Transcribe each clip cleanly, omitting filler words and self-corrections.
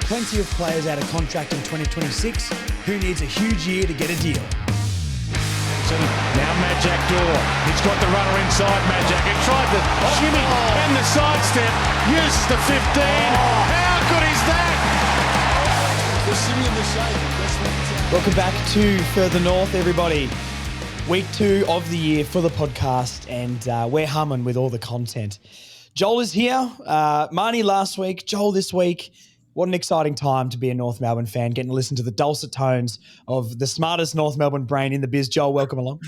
Plenty of players out of contract in 2026. Who needs a huge year to get a deal? Now Majak Door. He's got the runner inside Majak. He tried the shimmy and the sidestep. Use the 15. How good is that? The shimmy and the shake. Welcome back to Further North, everybody. Week 2 of the year for the podcast, and we're humming with all the content. Joel is here. Marnie last week, Joel this week. What an exciting time to be a North Melbourne fan, getting to listen to the dulcet tones of the smartest North Melbourne brain in the biz. Joel, welcome along.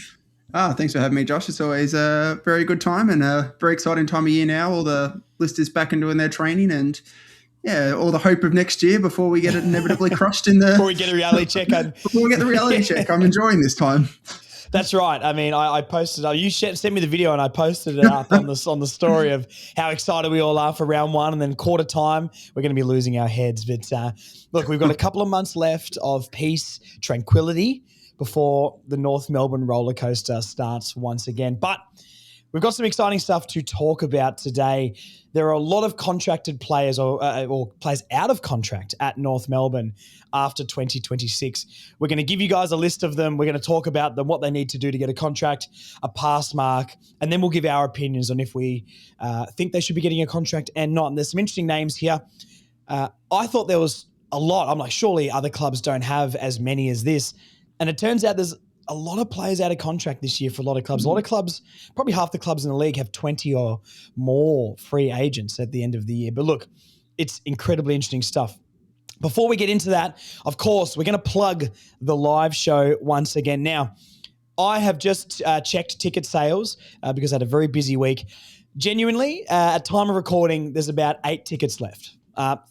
Thanks for having me, Josh. It's always a very good time and a very exciting time of year now. All the listers back and doing their training and, yeah, all the hope of next year before we get it inevitably crushed in the... Before we get a reality check. Before we get the reality check. I'm enjoying this time. That's right. I mean, I posted. You sent me the video, and I posted it up on the story of how excited we all are for round 1, and then quarter time we're going to be losing our heads. But look, we've got a couple of months left of peace, tranquility before the North Melbourne roller coaster starts once again. But we've got some exciting stuff to talk about today. There are a lot of contracted players or players out of contract at North Melbourne after 2026. We're going to give you guys a list of them. We're going to talk about them, what they need to do to get a contract, a pass mark, and then we'll give our opinions on if we think they should be getting a contract and not. And there's some interesting names here. I thought there was a lot. I'm like, surely other clubs don't have as many as this. And it turns out there's a lot of players out of contract this year for a lot of clubs. A lot of clubs, probably half the clubs in the league have 20 or more free agents at the end of the year. But look, it's incredibly interesting stuff. Before we get into that, of course, we're going to plug the live show once again. Now, I have just checked ticket sales because I had a very busy week. Genuinely, at time of recording, there's about 8 tickets left.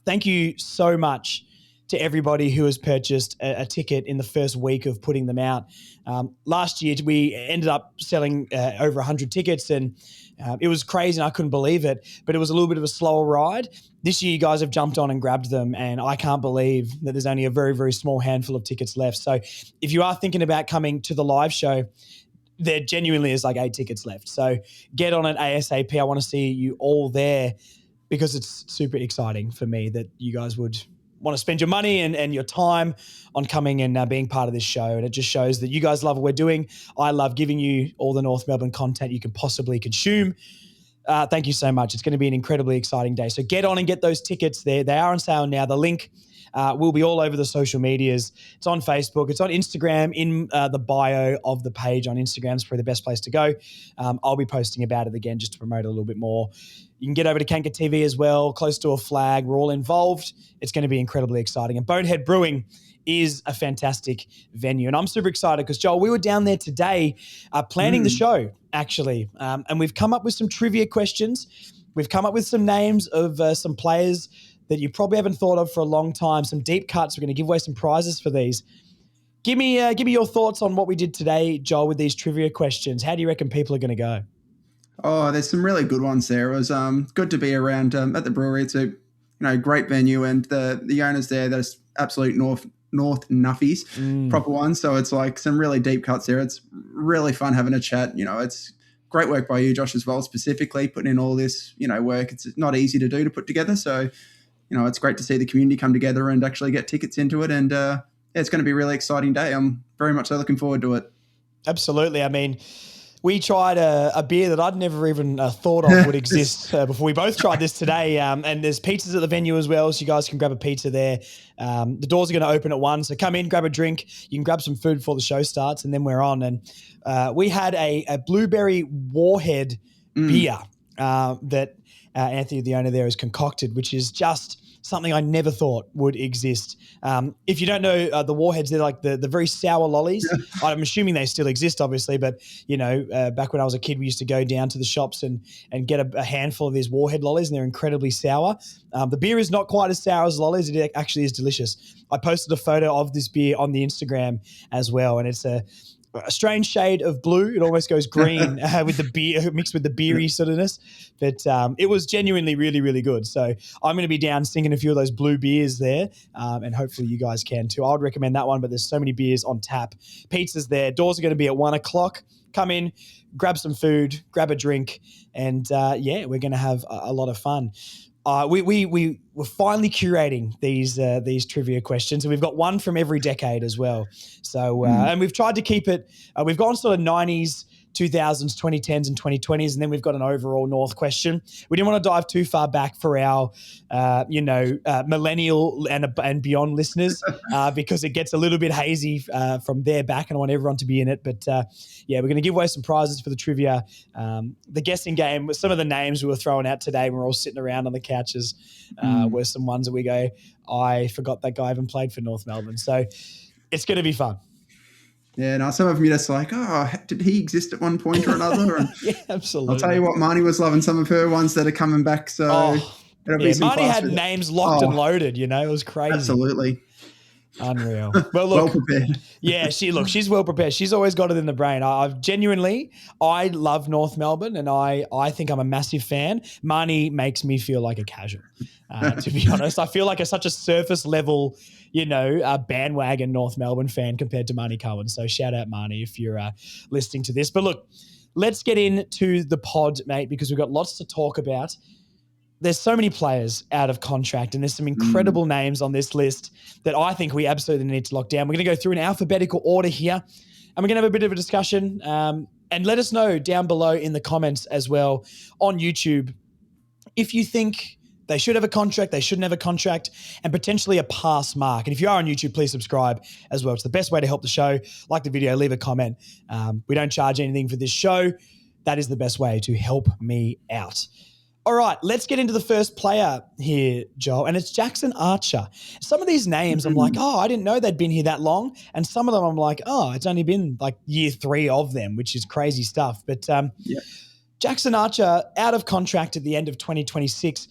Thank you so much to everybody who has purchased a ticket in the first week of putting them out. Last year, we ended up selling over 100 tickets, and it was crazy, and I couldn't believe it, but it was a little bit of a slower ride. This year, you guys have jumped on and grabbed them, and I can't believe that there's only a very, very small handful of tickets left. So if you are thinking about coming to the live show, there genuinely is like 8 tickets left. So get on it ASAP. I want to see you all there because it's super exciting for me that you guys would want to spend your money and your time on coming and being part of this show. And it just shows that you guys love what we're doing. I love giving you all the North Melbourne content you can possibly consume. Thank you so much. It's going to be an incredibly exciting day. So get on and get those tickets there. They are on sale now. The link will be all over the social medias. It's on Facebook. It's on Instagram in the bio of the page on Instagram. It's probably the best place to go. I'll be posting about it again just to promote it a little bit more. You can get over to Kanka TV as well, close to a flag. We're all involved. It's going to be incredibly exciting. And Bonehead Brewing is a fantastic venue. And I'm super excited because, Joel, we were down there today planning the show, actually. And we've come up with some trivia questions. We've come up with some names of some players that you probably haven't thought of for a long time, some deep cuts. We're going to give away some prizes for these. Give me your thoughts on what we did today, Joel, with these trivia questions. How do you reckon people are going to go? Oh, there's some really good ones there. It was good to be around at the brewery. It's a great venue, and the owners there, there's absolute North nuffies, proper ones. So it's like some really deep cuts there. It's really fun having a chat. It's great work by you, Josh, as well, specifically putting in all this, work. It's not easy to do to put together. So, it's great to see the community come together and actually get tickets into it. And it's going to be a really exciting day. I'm very much so looking forward to it. Absolutely. I mean, we tried a beer that I'd never even thought of would exist before we both tried this today. And there's pizzas at the venue as well, so you guys can grab a pizza there. The doors are going to open at 1, so come in, grab a drink. You can grab some food before the show starts, and then we're on. And we had a blueberry warhead beer that Anthony, the owner there, has concocted, which is just something I never thought would exist. If you don't know the warheads, they're like the very sour lollies. I'm assuming they still exist, obviously, but back when I was a kid, we used to go down to the shops and get a handful of these warhead lollies, and they're incredibly sour. The beer is not quite as sour as lollies. It actually is delicious. I posted a photo of this beer on the Instagram as well, and it's a strange shade of blue. It almost goes green with the beer, mixed with the beery sortness. But it was genuinely really, really good. So I'm going to be down singing a few of those blue beers there, and hopefully you guys can too. I would recommend that one, but there's so many beers on tap. Pizza's there. Doors are going to be at 1 o'clock. Come in, grab some food, grab a drink, and we're going to have a lot of fun. we were finally curating these trivia questions, and we've got one from every decade as well. So and we've tried to keep it. We've gone sort of 90s, 2000s, 2010s, and 2020s, and then we've got an overall North question. We didn't want to dive too far back for our millennial and beyond listeners because it gets a little bit hazy from there back, and I want everyone to be in it. But we're going to give away some prizes for the trivia. The guessing game, some of the names we were throwing out today when we're all sitting around on the couches were some ones that we go, I forgot that guy even played for North Melbourne. So it's going to be fun. Yeah, no, some of them you're just like, oh, did he exist at one point or another? And yeah, absolutely. I'll tell you what, Marnie was loving some of her ones that are coming back. So Marnie had names locked and loaded, it was crazy. Absolutely. Unreal. Well, look, well prepared. Yeah, she's well prepared. She's always got it in the brain. I love North Melbourne, and I think I'm a massive fan. Marnie makes me feel like a casual, to be honest. I feel like such a surface level, a bandwagon North Melbourne fan compared to Marnie Cohen. So shout out Marnie if you're listening to this. But look, let's get into the pod, mate, because we've got lots to talk about. There's so many players out of contract, and there's some incredible names on this list that I think we absolutely need to lock down. We're going to go through an alphabetical order here, and we're going to have a bit of a discussion. And let us know down below in the comments as well on YouTube if you think they should have a contract, they shouldn't have a contract, and potentially a pass mark. And if you are on YouTube, please subscribe as well. It's the best way to help the show. Like the video, leave a comment. We don't charge anything for this show. That is the best way to help me out. All right, let's get into the first player here, Joel, and it's Jackson Archer. Some of these names, I'm like, I didn't know they'd been here that long. And some of them I'm like, it's only been like year 3 of them, which is crazy stuff. But Jackson Archer out of contract at the end of 2026.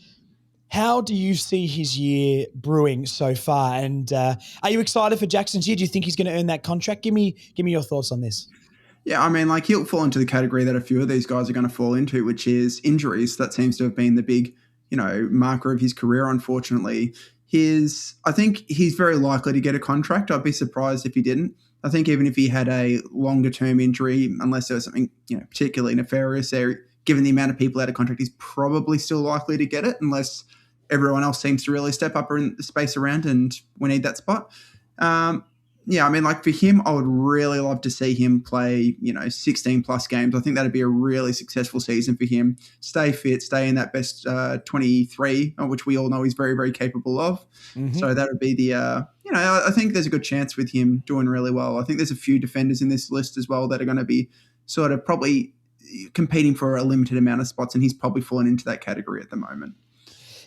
How do you see his year brewing so far? And are you excited for Jackson's year? Do you think he's going to earn that contract? Give me your thoughts on this. Yeah, I mean, he'll fall into the category that a few of these guys are going to fall into, which is injuries. That seems to have been the big, marker of his career, unfortunately. I think he's very likely to get a contract. I'd be surprised if he didn't. I think even if he had a longer-term injury, unless there was something, particularly nefarious there, given the amount of people out of contract, he's probably still likely to get it unless everyone else seems to really step up in the space around and we need that spot. For him, I would really love to see him play, 16 plus games. I think that'd be a really successful season for him. Stay fit, stay in that best 23, which we all know he's very, very capable of. Mm-hmm. So that would be I think there's a good chance with him doing really well. I think there's a few defenders in this list as well that are going to be sort of probably competing for a limited amount of spots, and he's probably fallen into that category at the moment.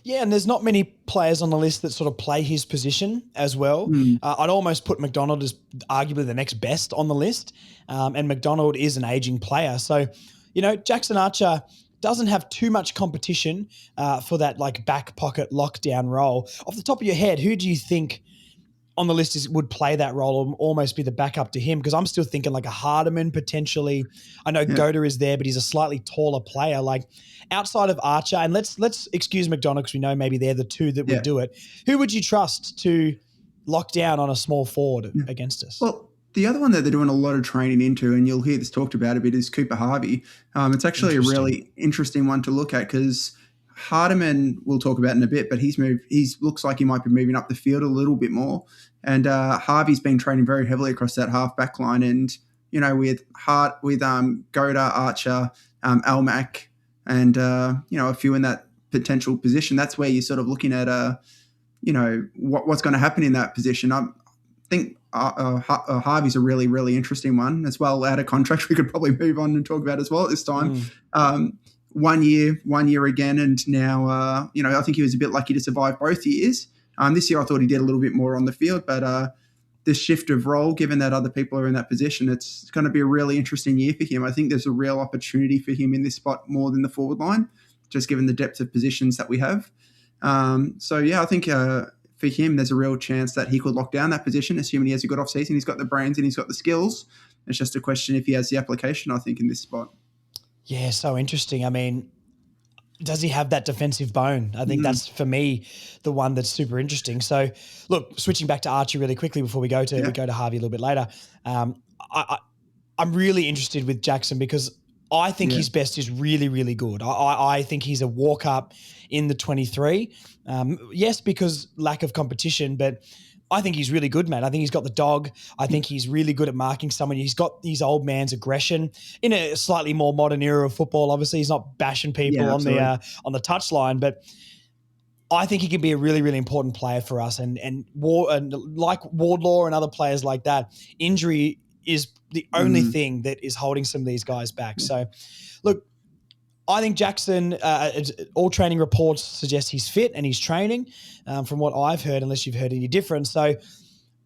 Yeah, and there's not many players on the list that sort of play his position as well. I'd almost put McDonald as arguably the next best on the list, and McDonald is an aging player. So, Jackson Archer doesn't have too much competition for that back pocket lockdown role. Off the top of your head, who do you think on the list would play that role or almost be the backup to him? Because I'm still thinking a Hardeman potentially. I know Goda is there, but he's a slightly taller player. Outside of Archer, and let's excuse McDonald because we know maybe they're the two that would do it. Who would you trust to lock down on a small forward against us? Well, the other one that they're doing a lot of training into, and you'll hear this talked about a bit, is Cooper Harvey. It's actually a really interesting one to look at because Hardeman we'll talk about in a bit, but he looks like he might be moving up the field a little bit more. And Harvey's been training very heavily across that half back line. And, with Goda, Archer, Almac, and, a few in that potential position, that's where you're sort of looking at, what's going to happen in that position. I think Harvey's a really, really interesting one as well. Out of contract, we could probably move on and talk about as well at this time. 1 year again. And now, I think he was a bit lucky to survive both years. This year I thought he did a little bit more on the field, but this shift of role, given that other people are in that position, it's going to be a really interesting year for him. I think there's a real opportunity for him in this spot more than the forward line, just given the depth of positions that we have. I think for him, there's a real chance that he could lock down that position, assuming he has a good off-season. He's got the brains and he's got the skills. It's just a question if he has the application, I think, in this spot. Yeah, so interesting. I mean, does he have that defensive bone? I think that's, for me, the one that's super interesting. So, look, switching back to Archie really quickly before we go to Harvey a little bit later. I'm really interested with Jackson because I think his best is really, really good. I think he's a walk-up in the 23. Yes, because lack of competition, but I think he's really good, man. I think he's got the dog. I think he's really good at marking someone. He's got his old man's aggression in a slightly more modern era of football. Obviously, he's not bashing people on the touchline, but I think he can be a really, really important player for us. And like Wardlaw and other players like that, injury is the only thing that is holding some of these guys back. So, look, I think Jackson, all training reports suggest he's fit and he's training, from what I've heard, unless you've heard any different. So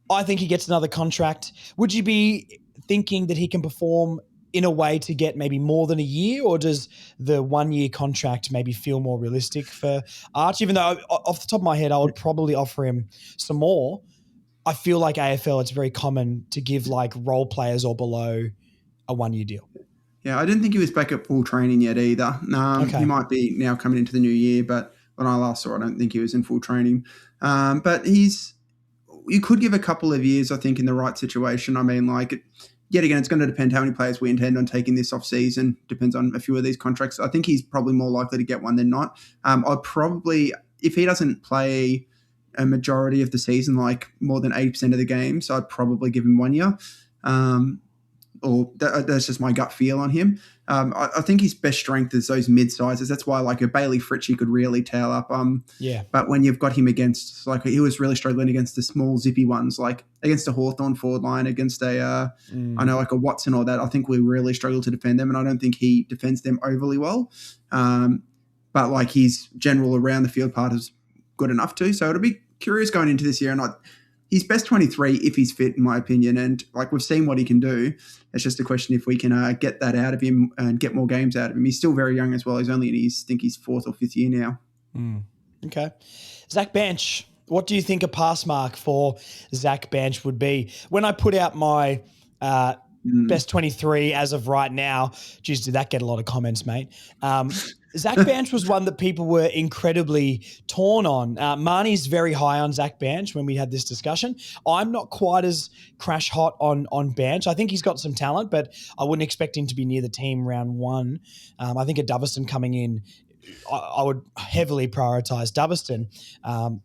I think he gets another contract. Would you be thinking that he can perform in a way to get maybe more than a year, or does the 1 year contract maybe feel more realistic for Arch? Even though off the top of my head, I would probably offer him some more. I feel like AFL, it's very common to give like role players or below a 1 year deal. Yeah, I didn't think he was back at full training yet either. He might be now coming into the new year, but when I last saw, I don't think he was in full training. But you could give a couple of years, I think, in the right situation. I mean, like, yet again, it's going to depend how many players we intend on taking this off season. Depends on a few of these contracts. I think he's probably more likely to get one than not. I'd probably, if he doesn't play a majority of the season, like more than 80% of the games, I'd probably give him 1 year. That's just my gut feel on him. I think his best strength is those mid-sizes. That's why like a Bailey Fritchie could really tail up. But when you've got him against, like he was really struggling against the small zippy ones, like against a Hawthorn forward line, against I know like a Watson or that, I think we really struggle to defend them, and I don't think he defends them overly well. But like his general around the field part is good enough too. So it'll be curious going into this year, and he's best 23 if he's fit, in my opinion. And like we've seen what he can do. It's just a question if we can get that out of him and get more games out of him. He's still very young as well. He's only in his, I think he's 4th or 5th year now. Okay. Zach Bench, what do you think a pass mark for Zach Bench would be? When I put out my best 23 as of right now, geez, did that get a lot of comments, mate? Zach Banch was one that people were incredibly torn on. Marnie's very high on Zach Banch when we had this discussion. I'm not quite as crash hot on Banch. I think he's got some talent, but I wouldn't expect him to be near the team round one. I think at Doverston coming in, I would heavily prioritise Doverston.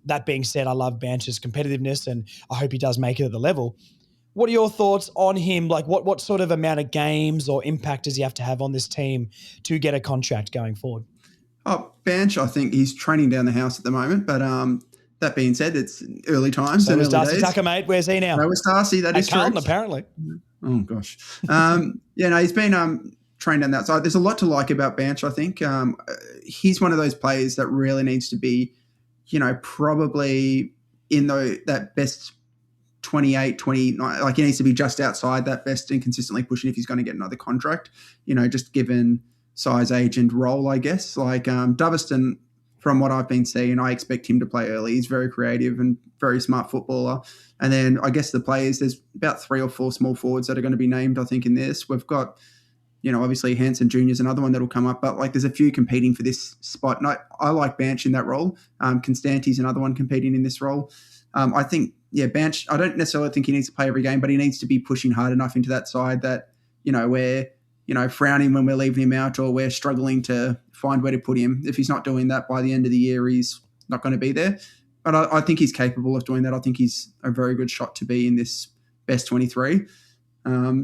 That being said, I love Banch's competitiveness and I hope he does make it at the level. What are your thoughts on him? Like what sort of amount of games or impact does he have to have on this team to get a contract going forward? Oh, Banch, I think he's training down the house at the moment. But that being said, it's early times. So is Darcy Tucker, mate. Where's he now? No, it's Darcy. That is Carlton, true. Apparently. Oh, gosh. He's been trained down that side. There's a lot to like about Banch, I think. He's one of those players that really needs to be, probably in that best 28, 29, like he needs to be just outside that best and consistently pushing if he's going to get another contract, just given size, age and role, I guess. Like Doverston, from what I've been seeing, I expect him to play early. He's very creative and very smart footballer. And then I guess the players, there's about 3 or 4 small forwards that are going to be named, I think, in this. We've got, obviously Hanson Jr. is another one that'll come up, but like there's a few competing for this spot. And I like Banch in that role. Constanti's another one competing in this role. I think, Banch, I don't necessarily think he needs to play every game, but he needs to be pushing hard enough into that side that, we're, frowning when we're leaving him out or we're struggling to find where to put him. If he's not doing that by the end of the year, he's not going to be there. But I think he's capable of doing that. I think he's a very good shot to be in this best 23,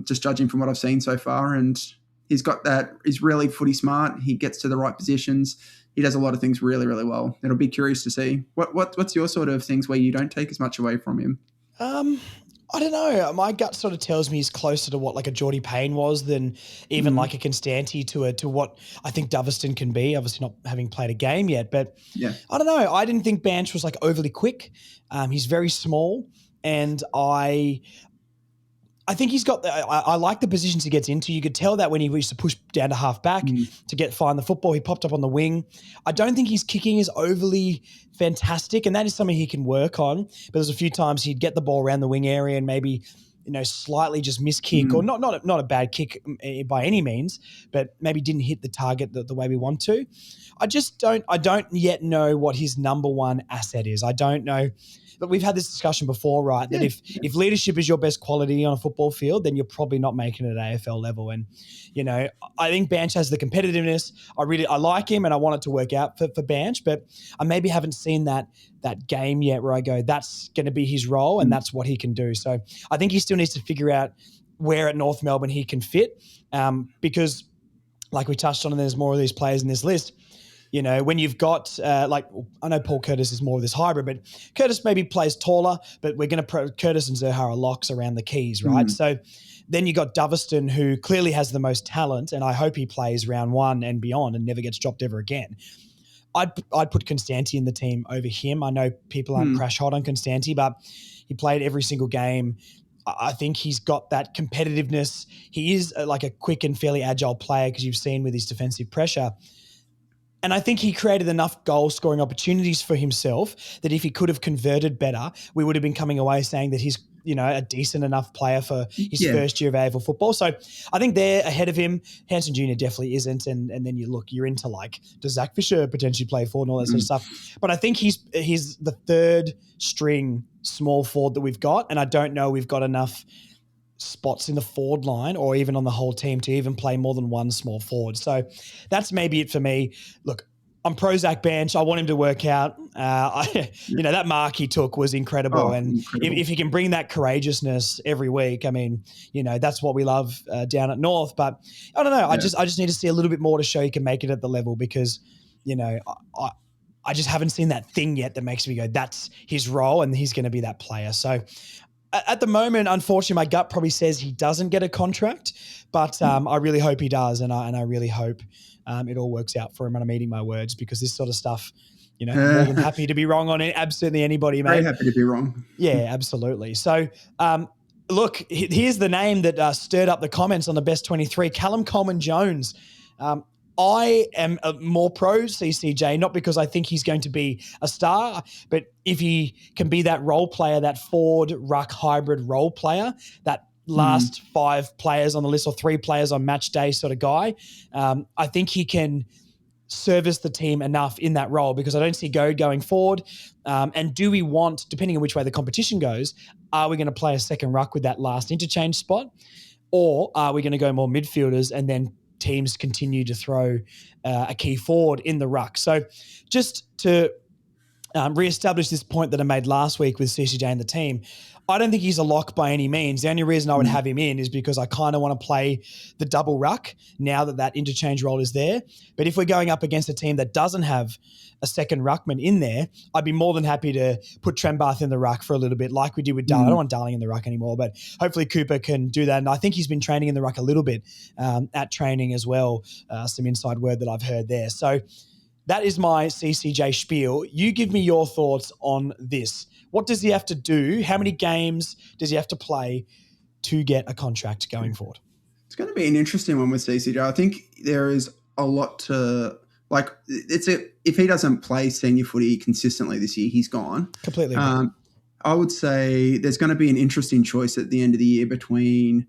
just judging from what I've seen so far. And he's got that. He's really footy smart. He gets to the right positions. He does a lot of things really, really well. It'll be curious to see. What's your sort of things where you don't take as much away from him? I don't know. My gut sort of tells me he's closer to what like a Geordie Payne was than even like a Constanti to what I think Doverston can be. Obviously not having played a game yet, but I don't know. I didn't think Banch was like overly quick. He's very small, and I think he's got I like the positions he gets into. You could tell that when he used to push down to half back to find the football, he popped up on the wing. I don't think his kicking is overly fantastic, and that is something he can work on. But there's a few times he'd get the ball around the wing area and maybe slightly just missed kick, or not a bad kick by any means, but maybe didn't hit the target the way we want to. I don't yet know what his number one asset is. I don't know. But we've had this discussion before, right? That if leadership is your best quality on a football field, then you're probably not making it at AFL level. And, I think Banch has the competitiveness. I like him and I want it to work out for Banch, but I maybe haven't seen that game yet where I go, that's going to be his role and that's what he can do. So I think he still needs to figure out where at North Melbourne he can fit, because like we touched on, and there's more of these players in this list. When you've got, I know Paul Curtis is more of this hybrid, but Curtis maybe plays taller, but we're going to Curtis and Zerha are locks around the keys, right? So then you got Doveston, who clearly has the most talent, and I hope he plays round one and beyond and never gets dropped ever again. I'd put Constanti in the team over him. I know people aren't crash hot on Constanti, but he played every single game. I think he's got that competitiveness. He is like a quick and fairly agile player, because you've seen with his defensive pressure. And I think he created enough goal-scoring opportunities for himself that if he could have converted better, we would have been coming away saying that he's, a decent enough player for his first year of AFL football. So I think they're ahead of him. Hanson Jr. definitely isn't. And then you're into does Zach Fisher potentially play forward and all that sort of stuff. But I think he's the third string small forward that we've got. And I don't know we've got enough spots in the forward line or even on the whole team to even play more than one small forward. So that's maybe it for me. Look, I'm pro Zach Banch. I want him to work out. That mark he took was incredible. If he can bring that courageousness every week, that's what we love down at North. But I don't know. Yeah. I just need to see a little bit more to show he can make it at the level, because, I just haven't seen that thing yet that makes me go, that's his role and he's going to be that player. So at the moment, unfortunately, my gut probably says he doesn't get a contract, but I really hope he does, and I really hope it all works out for him. And I'm eating my words, because this sort of stuff, I'm more than happy to be wrong on it. Absolutely anybody, mate. Very happy to be wrong. Yeah, absolutely. So, look, here's the name that stirred up the comments on the Best 23, Callum Coleman-Jones. I am more pro CCJ, not because I think he's going to be a star, but if he can be that role player, that forward ruck hybrid role player, that last 5 players on the list or 3 players on match day sort of guy, I think he can service the team enough in that role, because I don't see Goad going forward. And do we want, depending on which way the competition goes, are we going to play a second ruck with that last interchange spot, or are we going to go more midfielders and then teams continue to throw a key forward in the ruck? So just to reestablish this point that I made last week with CCJ and the team, I don't think he's a lock by any means. The only reason I would have him in is because I kind of want to play the double ruck now that interchange role is there. But if we're going up against a team that doesn't have a second ruckman in there, I'd be more than happy to put Trembath in the ruck for a little bit, like we did with Darling. I don't want Darling in the ruck anymore, but hopefully Cooper can do that. And I think he's been training in the ruck a little bit at training as well. Some inside word that I've heard there. So that is my CCJ spiel. You give me your thoughts on this. What does he have to do? How many games does he have to play to get a contract going forward? It's going to be an interesting one with CCJ. I think there is a lot to if he doesn't play senior footy consistently this year, he's gone. Completely. I would say there's going to be an interesting choice at the end of the year between,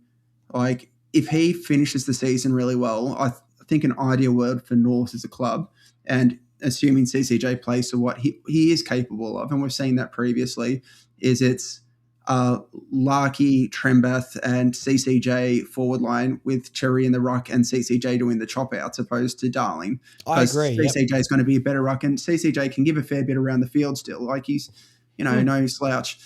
if he finishes the season really well, I think an ideal world for North as a club, and assuming CCJ plays to what he is capable of, and we've seen that previously, is it's Larky, Trembath and CCJ forward line with Cherry in the ruck and CCJ doing the chop outs opposed to Darling. I agree. CCJ is going to be a better ruck, and CCJ can give a fair bit around the field still. He's, no slouch.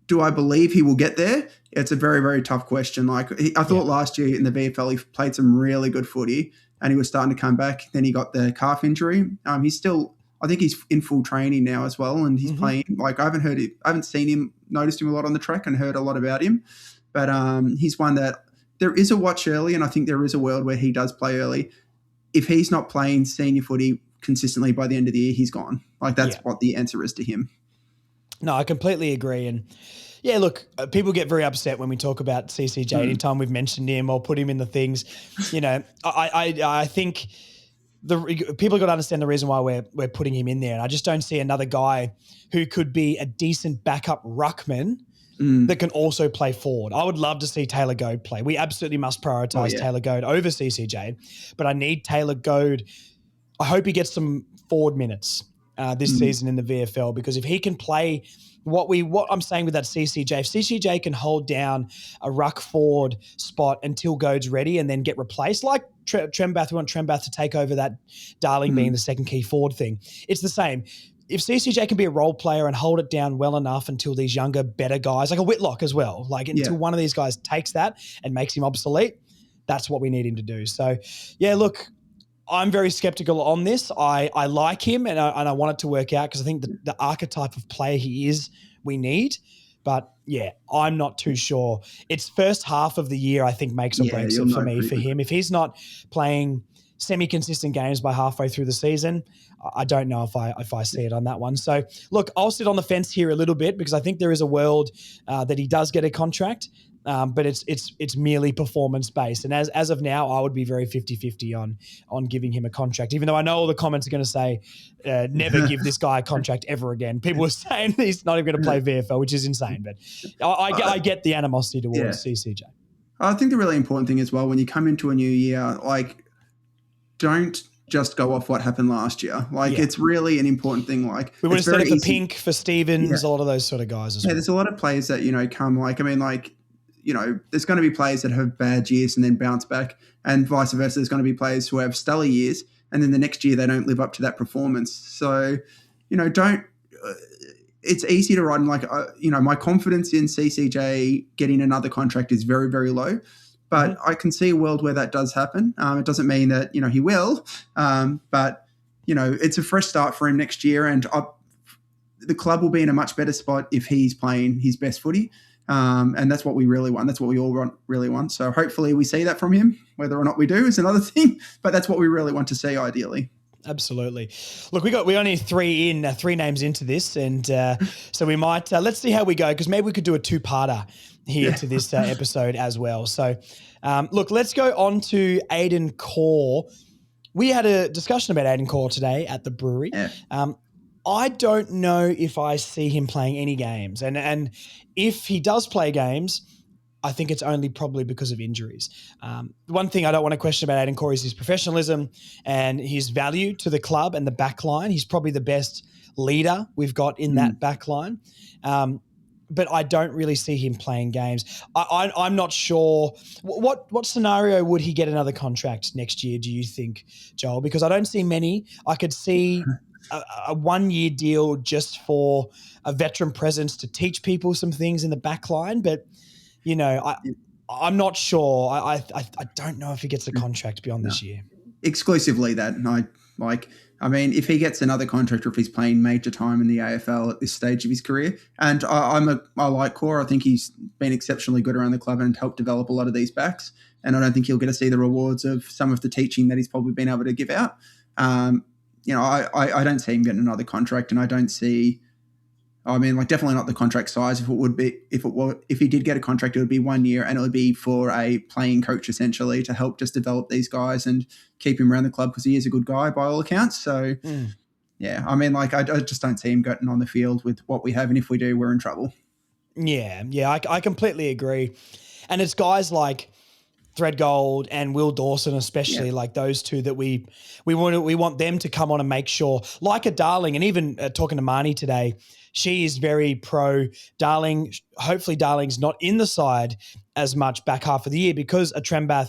Do I believe he will get there? It's a very, very tough question. I thought last year in the VFL, he played some really good footy and he was starting to come back. Then he got the calf injury. He's still, I think he's in full training now as well. And he's playing, I haven't seen him, noticed him a lot on the track and heard a lot about him. But he's one that there is a watch early, and I think there is a world where he does play early. If he's not playing senior footy consistently by the end of the year, he's gone. That's what the answer is to him. No, I completely agree. And yeah, look, people get very upset when we talk about CCJ anytime we've mentioned him or put him in the things. I think people got to understand the reason why we're putting him in there. And I just don't see another guy who could be a decent backup ruckman that can also play forward. I would love to see Taylor Goad play. We absolutely must prioritize Taylor Goad over CCJ, but I need Taylor Goad. I hope he gets some forward minutes this season in the VFL, because if he can play what I'm saying with that CCJ, if CCJ can hold down a ruck forward spot until Goad's ready and then get replaced, like Trembath, we want Trembath to take over that Darling being the second key forward thing. It's the same. If CCJ can be a role player and hold it down well enough until these younger, better guys, like a Whitlock as well, like until one of these guys takes that and makes him obsolete, that's what we need him to do. So, yeah, look, I'm very skeptical on this. I like him and I want it to work out, because I think the archetype of player he is, we need. But, yeah, I'm not too sure. It's first half of the year, I think, makes or breaks it for me, for him. If he's not playing semi-consistent games by halfway through the season, I don't know if I see it on that one. So, look, I'll sit on the fence here a little bit, because I think there is a world that he does get a contract, but it's merely performance-based. And as of now, I would be very 50-50 on giving him a contract, even though I know all the comments are going to say, never give this guy a contract ever again. People are saying he's not even going to play VFL, which is insane. But I get the animosity towards CCJ. I think the really important thing as well, when you come into a new year, like, don't just go off what happened last year. Like, it's really an important thing. Like, we would have said it for Pink, for Stevens, a lot of those sort of guys as well. Yeah, there's a lot of players that, come, like, I mean, like, there's going to be players that have bad years and then bounce back, and vice versa. There's going to be players who have stellar years and then the next year they don't live up to that performance. So, don't. It's easy to write. Like, my confidence in CCJ getting another contract is very, very low. But I can see a world where that does happen. It doesn't mean that, he will. But, it's a fresh start for him next year. And the club will be in a much better spot if he's playing his best footy. And that's what we really want. That's what we all really want. So hopefully we see that from him. Whether or not we do is another thing. But that's what we really want to see, ideally. Absolutely. Look, we only three names into this, and so we might let's see how we go, because maybe we could do a two-parter here to this episode as well. So, look, let's go on to Aidan Corr. We had a discussion about Aidan Corr today at the brewery. Yeah. I don't know if I see him playing any games, and if he does play games, I think it's only probably because of injuries. One thing I don't want to question about Aidan Corr is his professionalism and his value to the club and the back line. He's probably the best leader we've got in that back line. But I don't really see him playing games. I'm not sure. What scenario would he get another contract next year, do you think, Joel? Because I don't see many. I could see a 1-year deal just for a veteran presence to teach people some things in the back line, but I'm not sure. I don't know if he gets a contract beyond this year. Exclusively that. If he gets another contract, or if he's playing major time in the AFL at this stage of his career, and I like Corr. I think he's been exceptionally good around the club and helped develop a lot of these backs. And I don't think he'll get to see the rewards of some of the teaching that he's probably been able to give out. I don't see him getting another contract, and I don't see. Definitely not the contract size. If he did get a contract, it would be 1 year, and it would be for a playing coach essentially to help just develop these guys and keep him around the club, because he is a good guy by all accounts. So, I just don't see him getting on the field with what we have, and if we do, we're in trouble. Yeah, I completely agree. And it's guys like Threadgold and Will Dawson, especially, like those two that we want them to come on and make sure, like a Darling, and even talking to Marnie today, she is very pro Darling. Hopefully Darling's not in the side as much back half of the year, because a Trembath,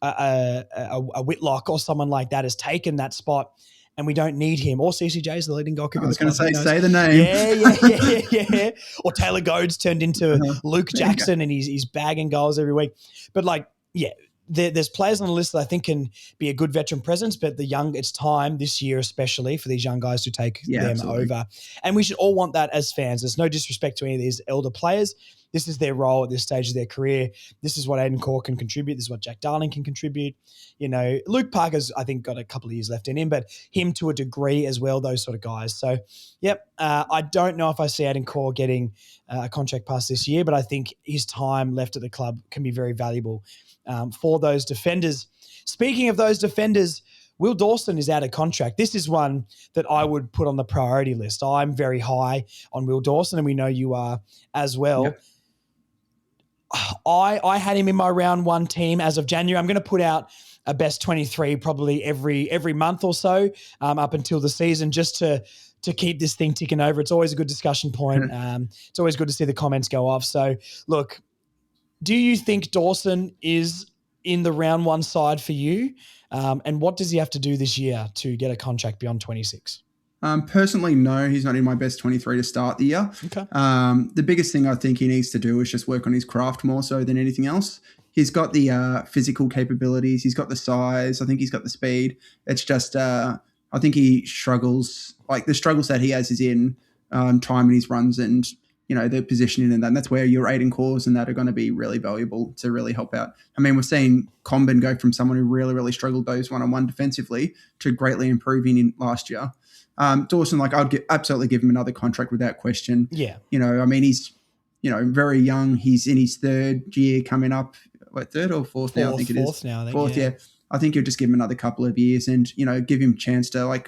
a Whitlock or someone like that has taken that spot, and we don't need him. Or CCJ is the leading goal kicker. I was going to say the name. Yeah. Or Taylor Goad's turned into Luke Jackson, and he's bagging goals every week. But there's players on the list that I think can be a good veteran presence, but it's time this year, especially for these young guys to take them over. And we should all want that as fans. There's no disrespect to any of these elder players. This is their role at this stage of their career. This is what Aidan Corr can contribute. This is what Jack Darling can contribute. Luke Parker's, I think, got a couple of years left in him, but him to a degree as well, those sort of guys. So, I don't know if I see Aidan Corr getting a contract past this year, but I think his time left at the club can be very valuable for those defenders. Speaking of those defenders, Will Dawson is out of contract. This is one that I would put on the priority list. I'm very high on Will Dawson, and we know you are as well. Yep. I had him in my round one team as of January. I'm going to put out a best 23 probably every month or so up until the season, just to keep this thing ticking over. It's always a good discussion point. It's always good to see the comments go off. So look, do you think Dawson is in the round one side for you? And what does he have to do this year to get a contract beyond 26? Personally, no, he's not in my best 23 to start the year. Okay. The biggest thing I think he needs to do is just work on his craft more so than anything else. He's got the physical capabilities. He's got the size. I think he's got the speed. It's just, I think he struggles. Like the struggles that he has is in time in his runs and, the positioning and that. And that's where your aid and cores and that are going to be really valuable to really help out. I mean, we've seen Comben go from someone who really, really struggled those one-on-one defensively to greatly improving in last year. Dawson, I'd absolutely give him another contract without question. Yeah. I mean, he's, very young. He's in his third year coming up. What, third or fourth now? I think it is. Fourth now. Fourth, yeah. I think you'll just give him another couple of years and, give him a chance to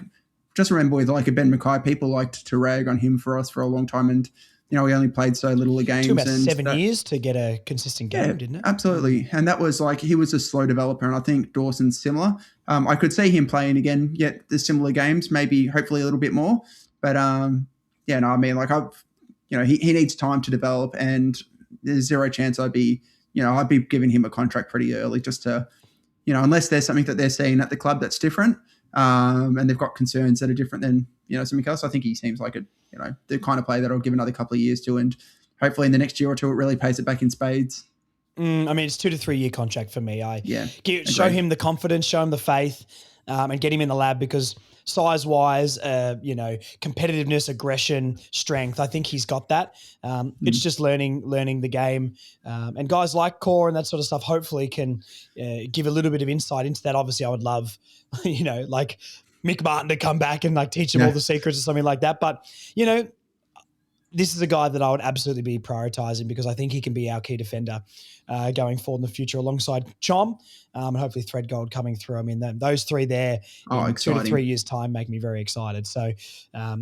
just remember with a Ben Mackay, people liked to rag on him for a long time. And, he only played so little of games. It took about 7 years to get a consistent game, didn't it? Absolutely. And that was he was a slow developer. And I think Dawson's similar. I could see him playing again, yet the similar games, maybe hopefully a little bit more. But I mean, he needs time to develop and there's zero chance I'd be giving him a contract pretty early just to, unless there's something that they're seeing at the club that's different and they've got concerns that are different than, something else. I think he seems like the kind of player that I'll give another couple of years to and hopefully in the next year or two it really pays it back in spades. I mean, it's 2 to 3 year contract for me. Show Agreed. him the confidence, show him the faith, and get him in the lab because size-wise, competitiveness, aggression, strength, I think he's got that. It's just learning the game. And guys like Core and that sort of stuff hopefully can give a little bit of insight into that. Obviously, I would love, Mick Martin to come back and teach him all the secrets or something like that. But, this is a guy that I would absolutely be prioritizing because I think he can be our key defender going forward in the future alongside Chom and hopefully Threadgold coming through. I mean, those three there in 2 to 3 years' time make me very excited. So,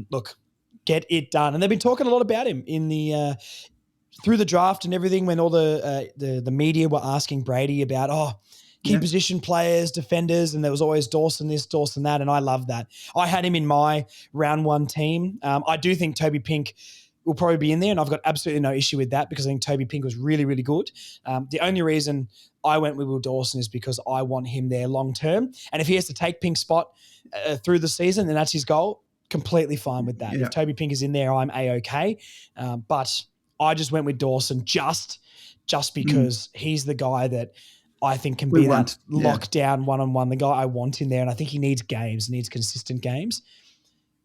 look, get it done. And they've been talking a lot about him in the through the draft and everything when all the media were asking Brady about, key position players, defenders, and there was always Dawson this, Dawson that, and I love that. I had him in my round one team. I do think Toby Pink will probably be in there, and I've got absolutely no issue with that because I think Toby Pink was really, really good. The only reason I went with Will Dawson is because I want him there long term, and if he has to take Pink's spot through the season, then that's his goal. Completely fine with that. Yeah. If Toby Pink is in there, I'm A-okay. But I just went with Dawson just because he's the guy that I think can be that lockdown one-on-one, the guy I want in there, and I think he needs games, needs consistent games.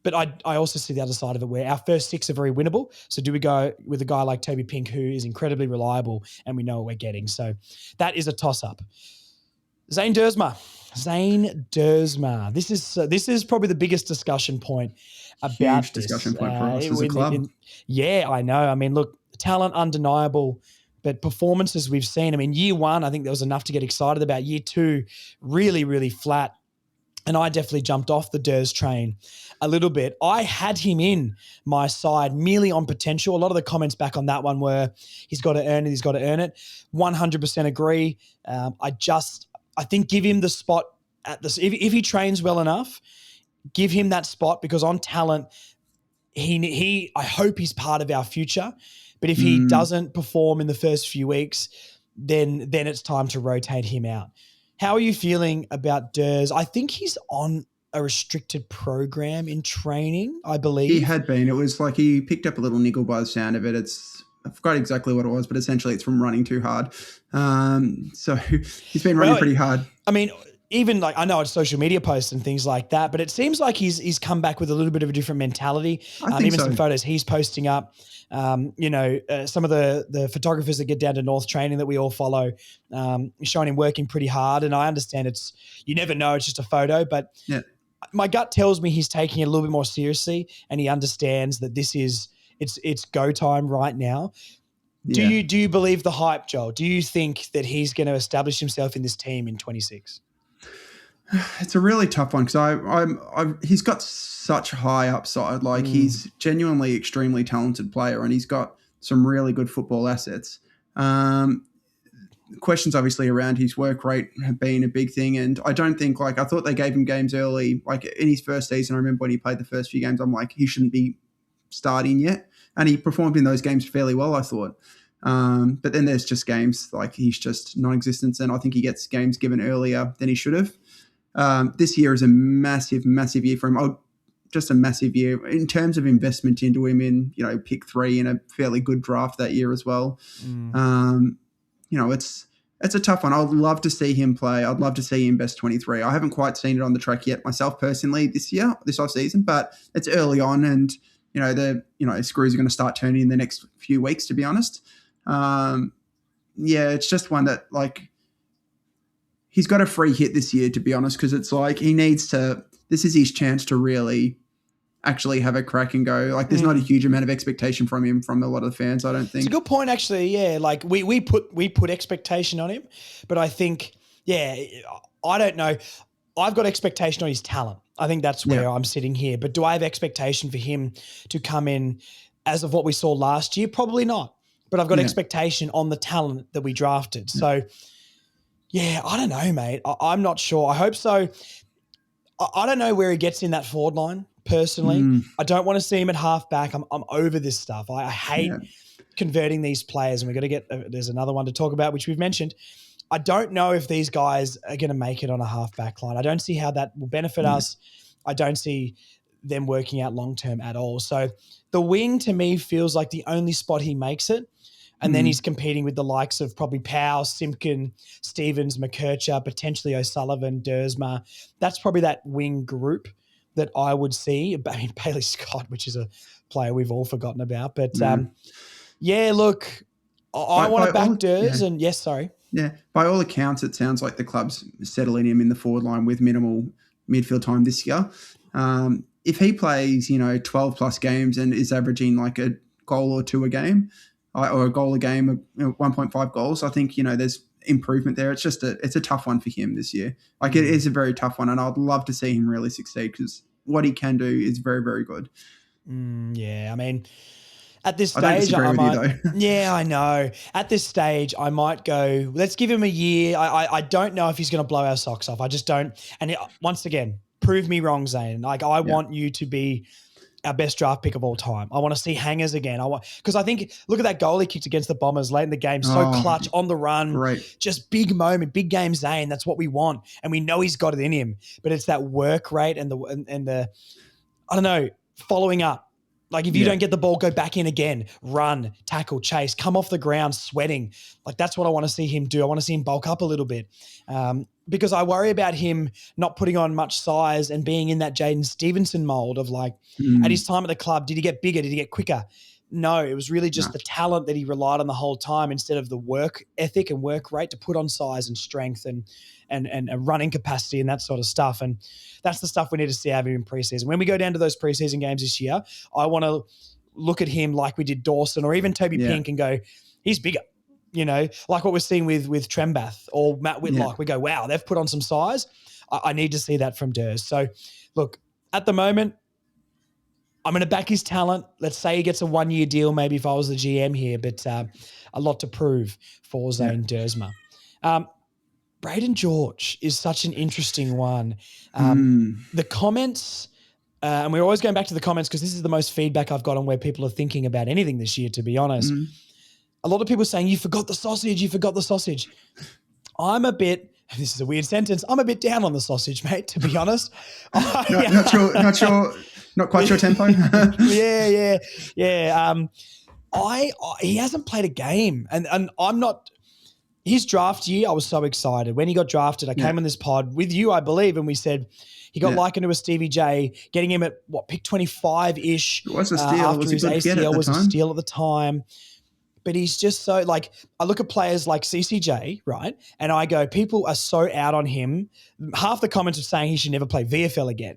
But I also see the other side of it where our first 6 are very winnable. So do we go with a guy like Toby Pink who is incredibly reliable and we know what we're getting? So that is a toss-up. Zane Dersma. This is probably the biggest discussion point about Huge discussion point for us as a club. I know. I mean, look, talent undeniable, but performances we've seen. I mean, year 1, I think there was enough to get excited about. Year 2, really, really flat. And I definitely jumped off the Durs train a little bit. I had him in my side merely on potential. A lot of the comments back on that one were, he's got to earn it. 100% agree. I think give him the spot at this. If he trains well enough, give him that spot because on talent, I hope he's part of our future. But if he doesn't perform in the first few weeks, then it's time to rotate him out. How are you feeling about Durs? I think he's on a restricted program in training, I believe. He had been. It was like he picked up a little niggle by the sound of it. I forgot exactly what it was, but essentially it's from running too hard. So he's been running pretty hard. I mean, even I know it's social media posts and things like that, but it seems like he's come back with a little bit of a different mentality. Some photos he's posting up. Some of the photographers that get down to North training that we all follow, showing him working pretty hard. And I understand you never know, it's just a photo, but my gut tells me he's taking it a little bit more seriously and he understands that it's go time right now. Do you believe the hype, Joel? Do you think that he's going to establish himself in this team in 26? It's a really tough one because he's got such high upside. He's genuinely extremely talented player and he's got some really good football assets. Questions obviously around his work rate have been a big thing, and I don't think I thought they gave him games early, like in his first season. I remember when he played the first few games, I'm like, he shouldn't be starting yet, and he performed in those games fairly well, I thought. But then there's just games like he's just non-existent, and I think he gets games given earlier than he should have. This year is a massive, massive year for him. Just a massive year in terms of investment into him in, pick 3 in a fairly good draft that year as well. It's a tough one. I'd love to see him play. I'd love to see him best 23. I haven't quite seen it on the track yet myself personally this off season, but it's early on, and the screws are going to start turning in the next few weeks, to be honest. It's just one that he's got a free hit this year, to be honest, because it's he needs to. This is his chance to really actually have a crack and go. There's not a huge amount of expectation from him from a lot of the fans, I don't think. It's a good point, actually. Yeah, we put expectation on him, but I think, I don't know. I've got expectation on his talent. I think that's where I'm sitting here. But do I have expectation for him to come in as of what we saw last year? Probably not. But I've got expectation on the talent that we drafted. So, I don't know, mate. I'm not sure. I hope so. I don't know where he gets in that forward line. Personally, I don't want to see him at halfback. I'm over this stuff. I hate converting these players, and we've got to get. There's another one to talk about, which we've mentioned. I don't know if these guys are going to make it on a halfback line. I don't see how that will benefit us. I don't see them working out long term at all. So the wing to me feels like the only spot he makes it. And then he's competing with the likes of probably Powell, Simpkin, Stevens, McKercher, potentially O'Sullivan, Dersma. That's probably that wing group that I would see. I mean, Bailey Scott, which is a player we've all forgotten about. But, look, I want to back Ders. And, yes, sorry. Yeah, by all accounts, it sounds like the club's settling him in the forward line with minimal midfield time this year. If he plays, 12-plus games and is averaging a goal or two a game, or a goal a game, 1.5 goals, I think, there's improvement there. It's just it's a tough one for him this year. It is a very tough one, and I'd love to see him really succeed because what he can do is very, very good. I mean, at this stage, I don't disagree with you, though. Yeah, I know. At this stage, I might go, let's give him a year. I don't know if he's going to blow our socks off. I just don't. And once again, prove me wrong, Zane. I want you to be our best draft pick of all time. I want to see hangers again. Because I think, look at that goal he kicked against the Bombers late in the game. So clutch, on the run. Right. Just big moment, big game Zane. That's what we want. And we know he's got it in him. But it's that work rate and the I don't know, following up. If you don't get the ball, go back in again, run, tackle, chase, come off the ground, sweating. That's what I want to see him do. I want to see him bulk up a little bit. Because I worry about him not putting on much size and being in that Jaden Stevenson mold of at his time at the club, did he get bigger? Did he get quicker? No, it was really just the talent that he relied on the whole time instead of the work ethic and work rate to put on size and strength and running capacity and that sort of stuff. And that's the stuff we need to see out of him in preseason. When we go down to those preseason games this year, I want to look at him like we did Dawson or even Toby Pink and go, he's bigger. Like what we're seeing with Trembath or Matt Whitlock. Yeah. We go, wow, they've put on some size. I need to see that from Ders. So, look, at the moment, I'm going to back his talent. Let's say he gets a 1-year deal maybe if I was the GM here, but a lot to prove for Zane Dersma. Braden George is such an interesting one. The comments, and we're always going back to the comments because this is the most feedback I've got on where people are thinking about anything this year, to be honest. A lot of people saying, you forgot the sausage. I'm a bit, this is a weird sentence, I'm a bit down on the sausage, mate, to be honest. Not quite your tempo. Yeah. He hasn't played a game, and I'm not. His draft year, I was so excited when he got drafted. I came on this pod with you, I believe, and we said he got likened to a Stevie J, getting him at pick 25-ish. It was a steal. After his ACL was a steal at the time. But he's just so I look at players like CCJ, right? And I go, people are so out on him. Half the comments are saying he should never play VFL again.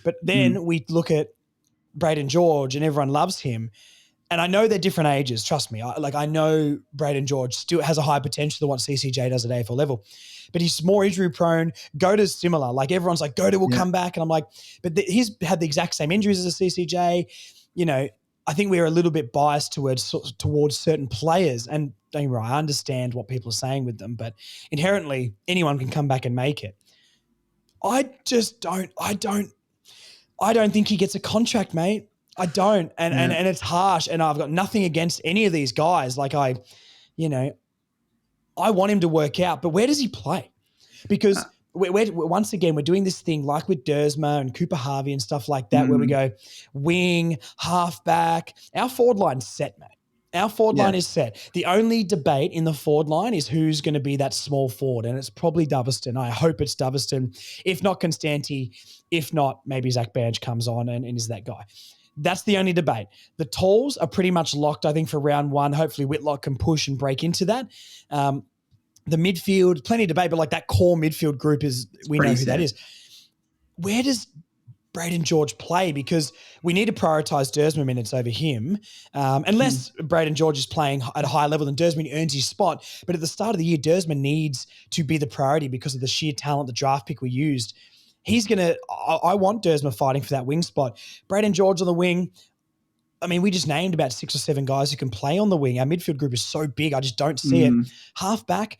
But then we look at Braden George and everyone loves him. And I know they're different ages, trust me. I know Braden George still has a high potential than what CCJ does at AFL level. But he's more injury prone. Goda's similar. Everyone's like, Goda will come back. And I'm like, but he's had the exact same injuries as a CCJ. I think we're a little bit biased towards certain players. And don't get me wrong, I understand what people are saying with them, but inherently anyone can come back and make it. I don't think he gets a contract, mate. I don't. And it's harsh. And I've got nothing against any of these guys. Like I want him to work out, but where does he play? Because we're once again, we're doing this thing like with Dersma and Cooper Harvey and stuff like that, where we go wing, halfback. Our forward line's set, mate. Our forward line is set. The only debate in the forward line is who's going to be that small forward, and it's probably Dubberston. I hope it's Dubberston. If not Constanti, if not, maybe Zach Banch comes on and is that guy. That's the only debate. The talls are pretty much locked, I think, for round one. Hopefully Whitlock can push and break into that. The midfield, plenty of debate, but like that core midfield group we know who that is. Where does Braden George play? Because we need to prioritise Dersma minutes over him. Unless Braden George is playing at a higher level than Dersma, he earns his spot. But at the start of the year, Dersma needs to be the priority because of the sheer talent, the draft pick we used. I want Dersma fighting for that wing spot. Braden George on the wing. I mean, we just named about 6 or 7 guys who can play on the wing. Our midfield group is so big. I just don't see it. Halfback,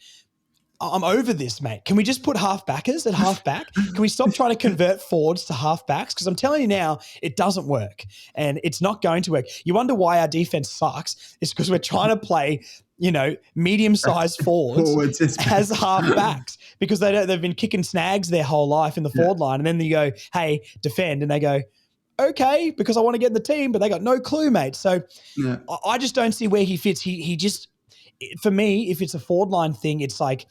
I'm over this, mate. Can we just put halfbackers at halfback? Can we stop trying to convert forwards to halfbacks? Because I'm telling you now, it doesn't work. And it's not going to work. You wonder why our defense sucks. It's because we're trying to play, medium-sized forwards as halfbacks because they've been kicking snags their whole life in the forward line. And then you go, hey, defend. And they go, okay, because I want to get in the team, but they got no clue, mate. So I just don't see where he fits. He just, for me, if it's a forward line thing, it's like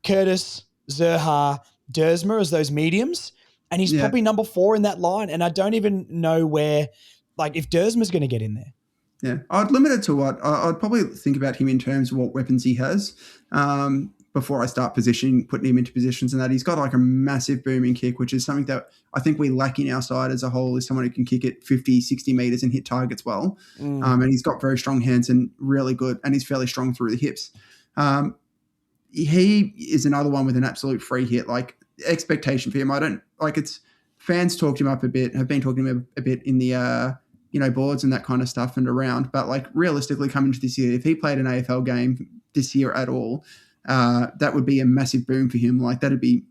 Curtis, Zerha, Dersma as those mediums, and he's probably number 4 in that line. And I don't even know where, like, if Dersma's going to get in there. Yeah, I'd limit it to what I'd probably think about him in terms of what weapons he has. Before I start putting him into positions, and that he's got like a massive booming kick, which is something that I think we lack in our side as a whole, is someone who can kick it 50, 60 meters and hit targets well. And he's got very strong hands and really good, and he's fairly strong through the hips. He is another one with an absolute free hit. Like, expectation for him, I don't like it's fans talked him up a bit, have been talking him a bit in the boards and that kind of stuff and around. But like realistically coming into this year, if he played an AFL game this year at all, that would be a massive boom for him. Like that'd be.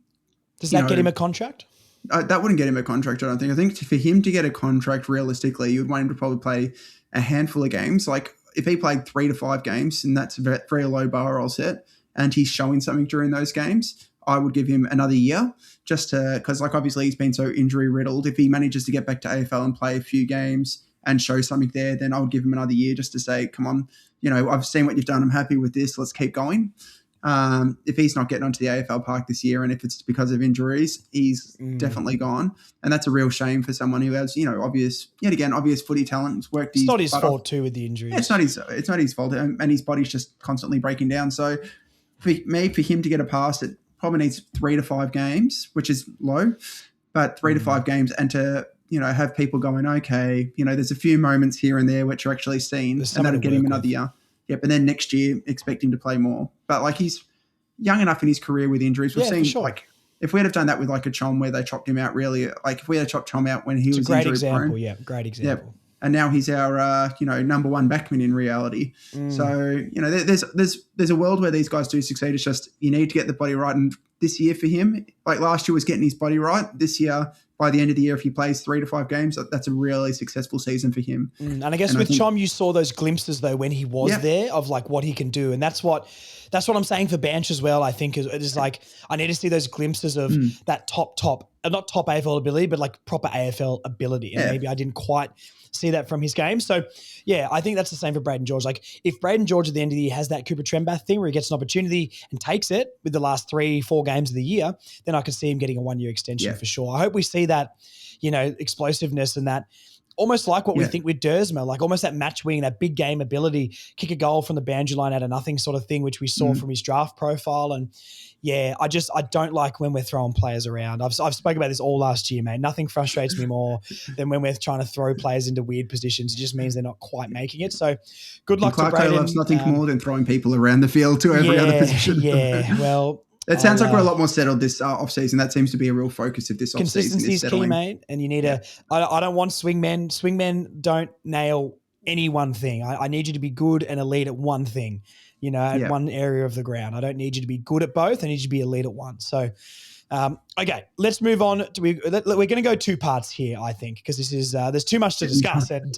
Does that get him a contract? That wouldn't get him a contract, I don't think. I think for him to get a contract realistically, you'd want him to probably play a handful of games. Like if he played 3 to 5 games, and that's a very low bar I'll set, and he's showing something during those games, I would give him another year just to, because like obviously he's been so injury riddled. If he manages to get back to AFL and play a few games and show something there, then I would give him another year just to say, come on, I've seen what you've done. I'm happy with this. Let's keep going. If he's not getting onto the AFL park this year, and if it's because of injuries, he's definitely gone. And that's a real shame for someone who has, obvious footy talent. It's worked. It's not his fault too with the injuries. Yeah, it's not his fault, and his body's just constantly breaking down. So for him to get a pass, it probably needs 3 to 5 games, which is low, but 3 to 5 games, and to have people going, okay, there's a few moments here and there which are actually seen, and that'll get him another year. Yep, and then next year expect him to play more. But like he's young enough in his career with injuries. We've seen like if we'd have done that with like a Chom where they chopped him out really, like if we had chopped Chom out when he was injury prone. Great example. Yep. And now he's our number 1 backman in reality. So there's a world where these guys do succeed. It's just you need to get the body right. And this year for him, like last year was getting his body right. This year, by the end of the year, if he plays 3 to 5 games, that's a really successable season for him. And I guess with Chom, you saw those glimpses though when he was there of like what he can do, and that's what I'm saying for Banch as well. I think is like I need to see those glimpses of that top, not top AFL ability, but like proper AFL ability. And maybe I didn't quite see that from his game. So yeah, I think that's the same for Braden George. Like if Braden George at the end of the year has that Cooper Trembath thing where he gets an opportunity and takes it with the last 3-4 games of the year, then I can see him getting a 1-year extension for sure. I hope we see that, explosiveness and that almost like what we think with Dersma, like almost that match winning, that big game ability, kick a goal from the boundary line out of nothing sort of thing, which we saw from his draft profile. And yeah, I don't like when we're throwing players around. I've spoken about this all last year, mate. Nothing frustrates me more than when we're trying to throw players into weird positions. It just means they're not quite making it. So good luck to Braden. Loves nothing more than throwing people around the field to every other position. Yeah, well... It sounds like we're a lot more settled this off-season. That seems to be a real focus of this off-season. Consistency is key, mate. And you need I don't want swingmen. Swingmen don't nail any one thing. I need you to be good and elite at one thing, at Yeah. one area of the ground. I don't need you to be good at both. I need you to be elite at one. So, okay, let's move on. We're going to go two parts here, I think, because this is there's too much to discuss. And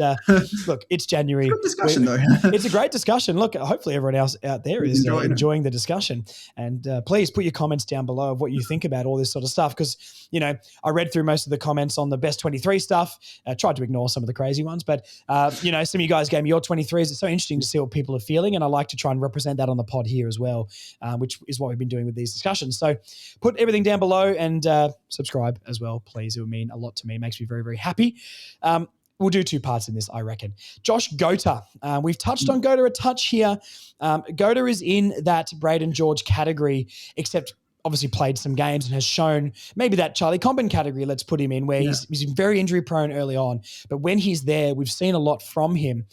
look, it's January. Good discussion, though. It's a great discussion. Look, hopefully everyone else out there is enjoying the discussion. And please put your comments down below of what you think about all this sort of stuff, because, I read through most of the comments on the best 23 stuff. I tried to ignore some of the crazy ones, but, some of you guys gave me your 23s. It's so interesting to see what people are feeling, and I like to try and represent that on the pod here as well, which is what we've been doing with these discussions. So put everything down below and subscribe as well, please. It would mean a lot to me. It makes me very, very happy. We'll do two parts in this, I reckon. Josh Gota. We've touched on Gota a touch here. Gota is in that Braden George category, except obviously played some games and has shown maybe that Charlie Comben category, let's put him in, where he's very injury prone early on. But when he's there, we've seen a lot from him.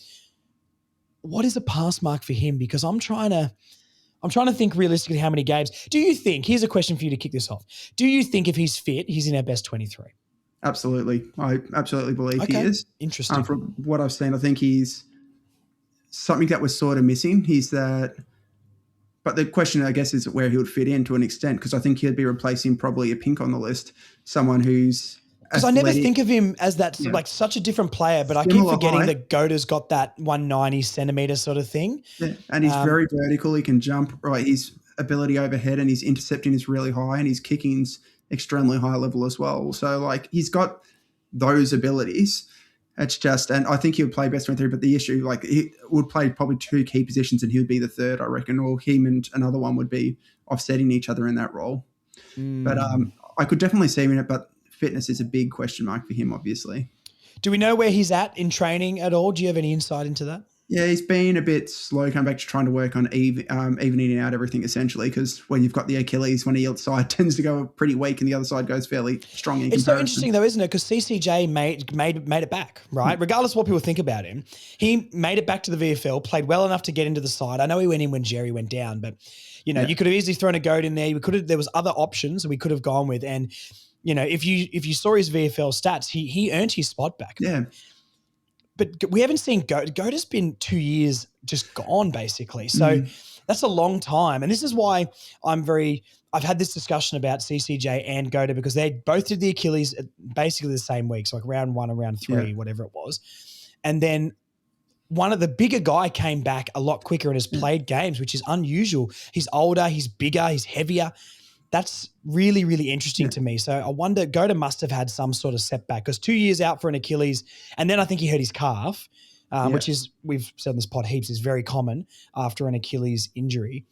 What is a pass mark for him? Because I'm trying to think realistically how many games. Do you think, here's a question for you to kick this off. Do you think if he's fit, he's in our best 23? Absolutely. I absolutely believe he is. Interesting. From what I've seen, I think he's something that was sort of missing. But the question, I guess, is where he would fit in to an extent, because I think he'd be replacing probably a pink on the list, someone who's because I never think of him as that, like such a different player, but I keep forgetting that Gota's got that 190 centimeter sort of thing. Yeah, and he's very vertical. He can jump. Right, his ability overhead and his intercepting is really high, and his kicking's extremely high level as well. So, like, he's got those abilities. It's just, and I think he would play best 23, but the issue, like, he would play probably two key positions and he would be the third, I reckon, or him and another one would be offsetting each other in that role. But I could definitely see him in it, but fitness is a big question mark for him, obviously. Do we know where he's at in training at all? Do you have any insight into that? Yeah, he's been a bit slow coming back to trying to work on evening out everything, essentially, because when you've got the Achilles, one side tends to go pretty weak and the other side goes fairly strong in comparison. So interesting, though, isn't it? Because CCJ made it back, right? Regardless of what people think about him, he made it back to the VFL, played well enough to get into the side. I know he went in when Jerry went down, but, you could have easily thrown a goat in there. There was other options we could have gone with. And, if you saw his VFL stats, he earned his spot back. Yeah. But we haven't seen Goat. Goat has been 2 years just gone, basically. So that's a long time. And this is why I've had this discussion about CCJ and Gota, because they both did the Achilles at basically the same week. So like round 1 and round 3, whatever it was. And then one of the bigger guy came back a lot quicker and has played games, which is unusual. He's older, he's bigger, he's heavier. That's really, really interesting to me. So I wonder, Gota must have had some sort of setback, because 2 years out for an Achilles, and then I think he hurt his calf, which is, we've said on this pod heaps, is very common after an Achilles injury.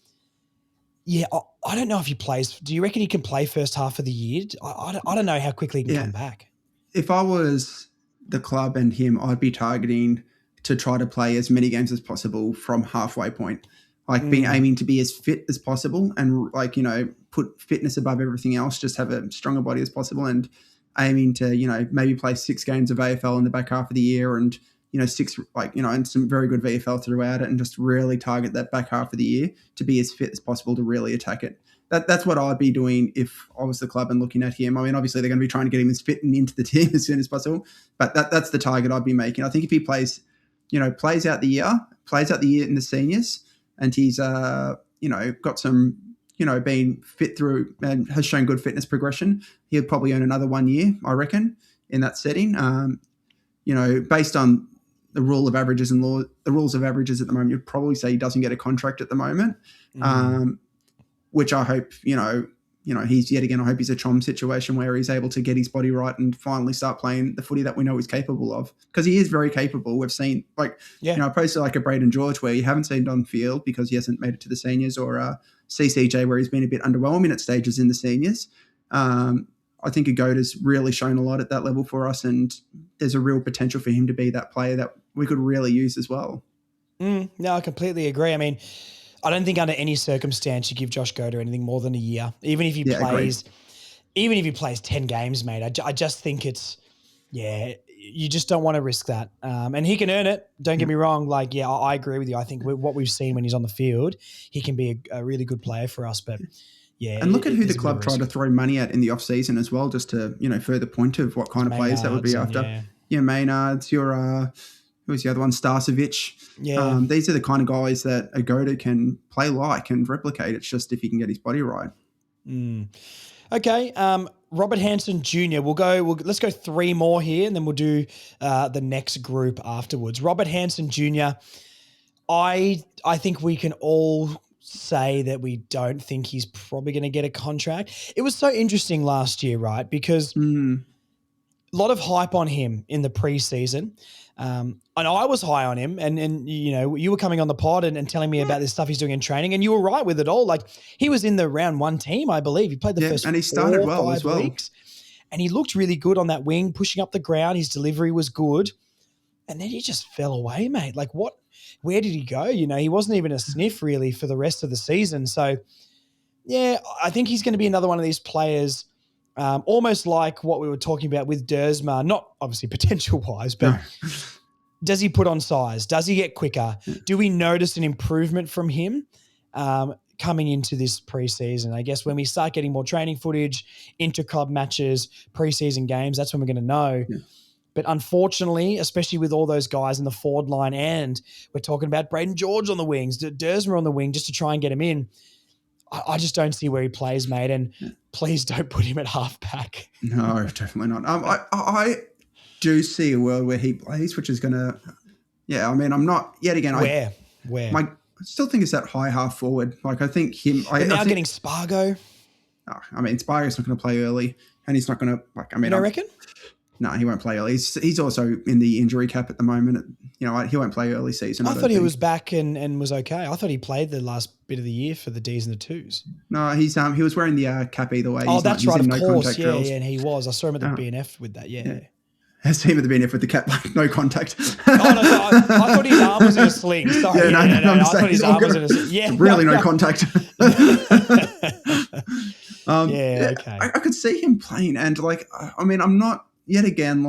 Yeah, I don't know if he plays. Do you reckon he can play first half of the year? I don't know how quickly he can come back. If I was the club and him, I'd be targeting to try to play as many games as possible from halfway point. Like being aiming to be as fit as possible and put fitness above everything else, just have a stronger body as possible, and aiming to, maybe play 6 games of AFL in the back half of the year and, 6, and some very good VFL throughout it, and just really target that back half of the year to be as fit as possible to really attack it. That's what I'd be doing if I was the club and looking at him. I mean, obviously they're going to be trying to get him as fit and into the team as soon as possible, but that's the target I'd be making. I think if he plays out the year in the seniors, and he's, got some, being fit through and has shown good fitness progression, he'll probably earn another 1 year, I reckon, in that setting. Based on the rules of averages at the moment, you'd probably say he doesn't get a contract at the moment, which I hope, he's yet again, I hope he's a Chom situation where he's able to get his body right and finally start playing the footy that we know he's capable of, because he is very capable. We've seen, opposed to like a Braden George where you haven't seen on field because he hasn't made it to the seniors, or CCJ where he's been a bit underwhelming at stages in the seniors. I think Agota's really shown a lot at that level for us, and there's a real potential for him to be that player that we could really use as well. No, I completely agree. I mean, I don't think under any circumstance you give Josh Gota anything more than a year, even if he plays 10 games, mate. I just think you just don't want to risk that. And he can earn it. Don't get me wrong. I agree with you. I think what we've seen when he's on the field, he can be a really good player for us. But yeah, and look at who the club tried to throw money at in the off season as well, just to further point of what kind of players that would be after. Yeah. Maynards, your who was the other one? Starcevic. Yeah. These are the kind of guys that Agoda can play like and replicate. It's just if he can get his body right. Okay. Robert Hansen Jr. Let's go 3 more here, and then we'll do the next group afterwards. Robert Hansen Jr. I think we can all say that we don't think he's probably going to get a contract. It was so interesting last year, right? Because a lot of hype on him in the preseason. And I was high on him, and you were coming on the pod and telling me about this stuff he's doing in training, and you were right with it all. Like, he was in the round 1 team, I believe. He played the first and he started well 5 as well. weeks, and he looked really good on that wing, pushing up the ground. His delivery was good, and then he just fell away, mate. Like, what? Where did he go? He wasn't even a sniff really for the rest of the season. So, yeah, I think he's going to be another one of these players, almost like what we were talking about with Dersma, not obviously potential-wise, but does he put on size? Does he get quicker? Do we notice an improvement from him coming into this preseason? I guess when we start getting more training footage, inter-club matches, preseason games, that's when we're going to know. Yeah. But unfortunately, especially with all those guys in the forward line, and we're talking about Braden George on the wings, Dersma on the wing, just to try and get him in, I just don't see where he plays, mate. And please don't put him at halfback. No, definitely not. I do see a world where he plays, which is going to, I'm not, yet again. Where? I still think it's that high half forward. Like, I think him. Getting Spargo. Spargo's not going to play early, and he's not going to, I reckon? No, he won't play early. He's also in the injury cap at the moment. He won't play early season. I thought he was back and was okay. I thought he played the last bit of the year for the D's and the Twos. No, he was wearing the cap either way. That's right, of course. Yeah, and he was. I saw him at the BNF with that, yeah. I see him at the BNF with the cap, no contact. I thought his arm was in a sling. Sorry. I thought his arm was in a sling. Yeah. Really no contact. Okay. I could see him playing, and I'm not, yet again,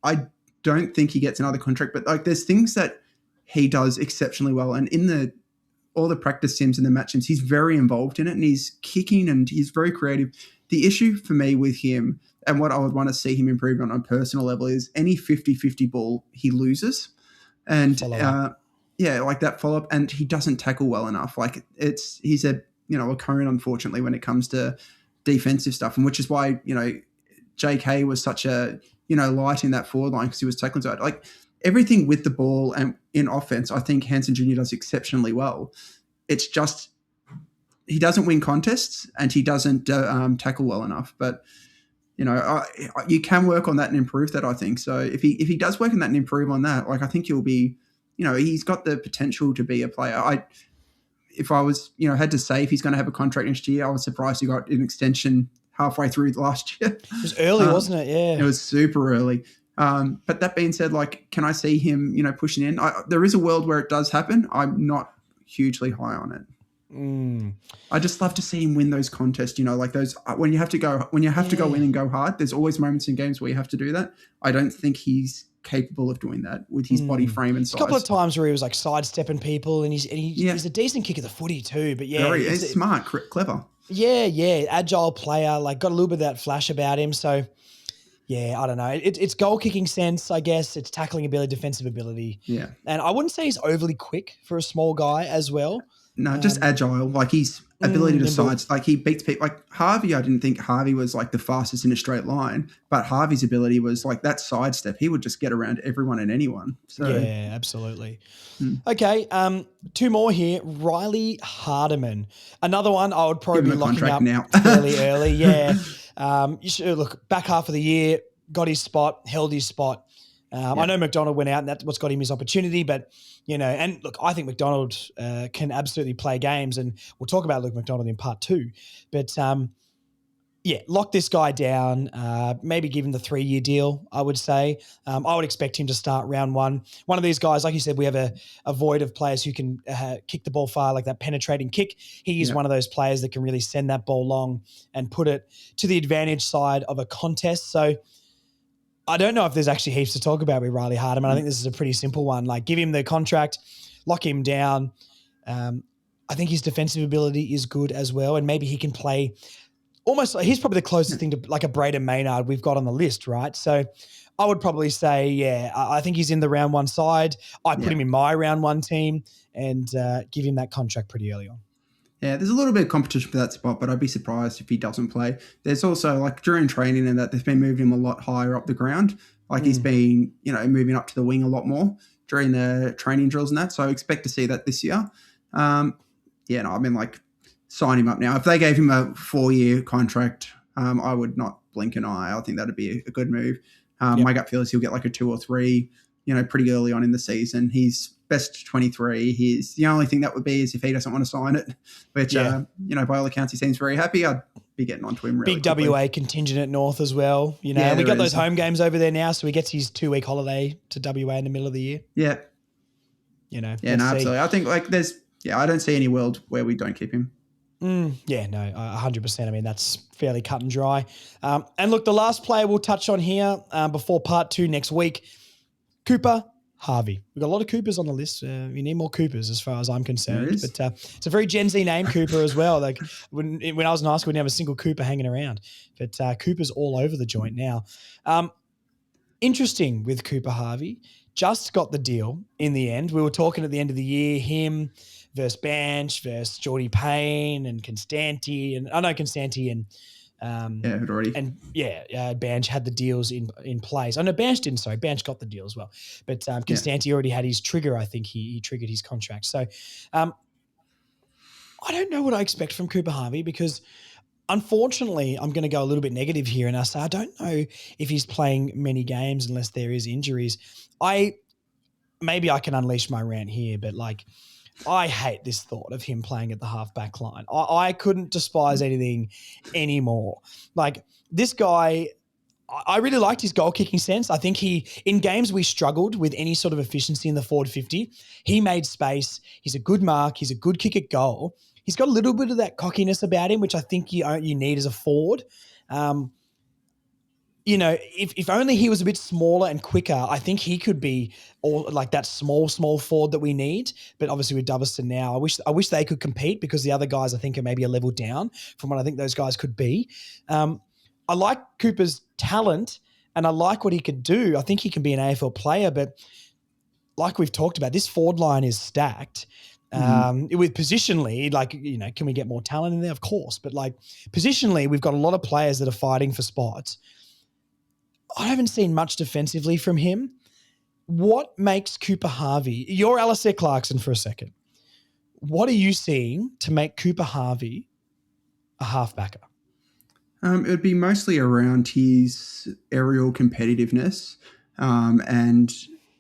I don't think he gets another contract, but there's things that he does exceptionally well, and in all the practice sims and the match sims, he's very involved in it, and he's kicking and he's very creative. The issue for me with him, and what I would want to see him improve on a personal level, is any 50-50 ball he loses, and that follow up, and he doesn't tackle well enough. He's a cone, unfortunately, when it comes to defensive stuff, and which is why JK was such a, light in that forward line, because he was tackling so hard. Everything with the ball and in offense, I think Hansen Jr. does exceptionally well. It's just he doesn't win contests and he doesn't tackle well enough. But, you can work on that and improve that, I think. So if he does work on that and improve on that, I think he'll be, he's got the potential to be a player. If I was, had to say if he's going to have a contract next year, I was surprised he got an extension halfway through last year. It was early, wasn't it? Yeah. It was super early. But that being said, can I see him, pushing in? There is a world where it does happen. I'm not hugely high on it. I just love to see him win those contests, those when you have to go in and go hard. There's always moments in games where you have to do that. I don't think he's capable of doing that with his body frame and size. A couple of times where he was sidestepping people, and he's a decent kick of the footy too. But he's smart, clever. Yeah, agile player, got a little bit of that flash about him. So, I don't know. It's goal-kicking sense, I guess. It's tackling ability, defensive ability. Yeah. And I wouldn't say he's overly quick for a small guy as well. No, just agile. His ability to sides, he beats people. Harvey, I didn't think Harvey was the fastest in a straight line, but Harvey's ability was that sidestep. He would just get around everyone and anyone. So yeah, absolutely. Okay, 2 more here. Riley Hardeman, another one I would probably be locking up now. Fairly early. Yeah, you should look back half of the year, got his spot, held his spot. I know McDonald went out, and that's what's got him his opportunity. But, and look, I think McDonald can absolutely play games, and we'll talk about Luke McDonald in part 2. But, lock this guy down, maybe give him the 3-year deal, I would say. I would expect him to start round 1. One of these guys, like you said, we have a void of players who can kick the ball far, like that penetrating kick. He is one of those players that can really send that ball long and put it to the advantage side of a contest. So, I don't know if there's actually heaps to talk about with Riley Hardeman. I think this is a pretty simple one. Give him the contract, lock him down. I think his defensive ability is good as well, and maybe he can play almost. He's probably the closest thing to a Braden Maynard we've got on the list, right? So I would probably say, yeah, I think he's in the round one side. I put him in my round one team and give him that contract pretty early on. Yeah, there's a little bit of competition for that spot, but I'd be surprised if he doesn't play. There's also, like, during training and that, they've been moving him a lot higher up the ground. Like, he's been, moving up to the wing a lot more during the training drills and that. So I expect to see that this year. Sign him up now. If they gave him a 4-year contract, I would not blink an eye. I think that'd be a good move. My gut feel is he'll get like a 2 or 3, pretty early on in the season. He's best 23. The only thing that would be is if he doesn't want to sign it, which, by all accounts, he seems very happy. I'd be getting onto him really Big quickly. WA contingent at North as well. We got those home games over there now, so he gets his 2-week holiday to WA in the middle of the year. Yeah. Absolutely. I think I don't see any world where we don't keep him. 100%. I mean, that's fairly cut and dry. And look, the last player we'll touch on here before part 2 next week, Cooper Harvey. We've got a lot of Coopers on the list. We need more Coopers as far as I'm concerned. But it's a very Gen Z name, Cooper, as well. Like when I was in high school, we didn't have a single Cooper hanging around. But Cooper's all over the joint now. Interesting with Cooper Harvey. Just got the deal in the end. We were talking at the end of the year, him versus Banch versus Jordy Payne and Constanti. And I know Constanti and Banch had the deals in place. I know Banch didn't, sorry. Banch got the deal as well. But Constanti already had his trigger. I think he triggered his contract. So I don't know what I expect from Cooper Harvey because unfortunately I'm going to go a little bit negative here and I say I don't know if he's playing many games unless there is injuries. Maybe I can unleash my rant here, but I hate this thought of him playing at the half-back line. I couldn't despise anything anymore. Like, this guy, I really liked his goal-kicking sense. I think in games we struggled with any sort of efficiency in the forward 50, he made space. He's a good mark. He's a good kick at goal. He's got a little bit of that cockiness about him, which I think you need as a forward. If only he was a bit smaller and quicker, I think he could be like that small forward that we need. But obviously with Dubberson now, I wish they could compete because the other guys I think are maybe a level down from what I think those guys could be. I like Cooper's talent and I like what he could do. I think he can be an AFL player, but like we've talked about, this forward line is stacked. With positionally, can we get more talent in there? Of course. But positionally, we've got a lot of players that are fighting for spots. I haven't seen much defensively from him. What makes Cooper Harvey, you're Alistair Clarkson for a second. What are you seeing to make Cooper Harvey a halfbacker? It would be mostly around his aerial competitiveness and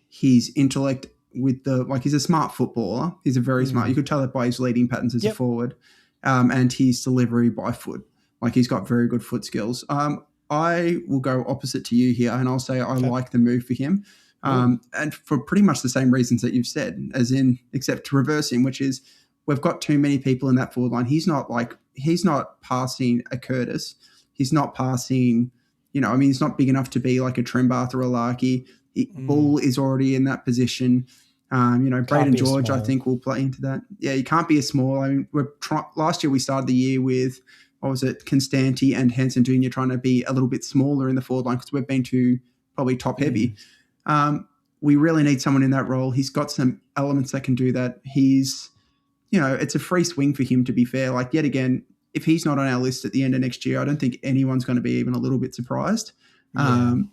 his intellect with he's a smart footballer. He's a very smart, you could tell that by his leading patterns as a forward and his delivery by foot. He's got very good foot skills. I will go opposite to you here and I'll say I like the move for him. And for pretty much the same reasons that you've said, except to reverse him, which is we've got too many people in that forward line. He's not passing a Curtis. He's not passing, he's not big enough to be like a Trimbath or a Larky. Bull is already in that position. Braden George, I think, will play into that. Yeah, you can't be a small. I mean, last year we started the year with, Constanti and Hansen Jr. trying to be a little bit smaller in the forward line because we've been too probably top heavy. We really need someone in that role. He's got some elements that can do that. He's, it's a free swing for him, to be fair. Yet again, if he's not on our list at the end of next year, I don't think anyone's going to be even a little bit surprised. And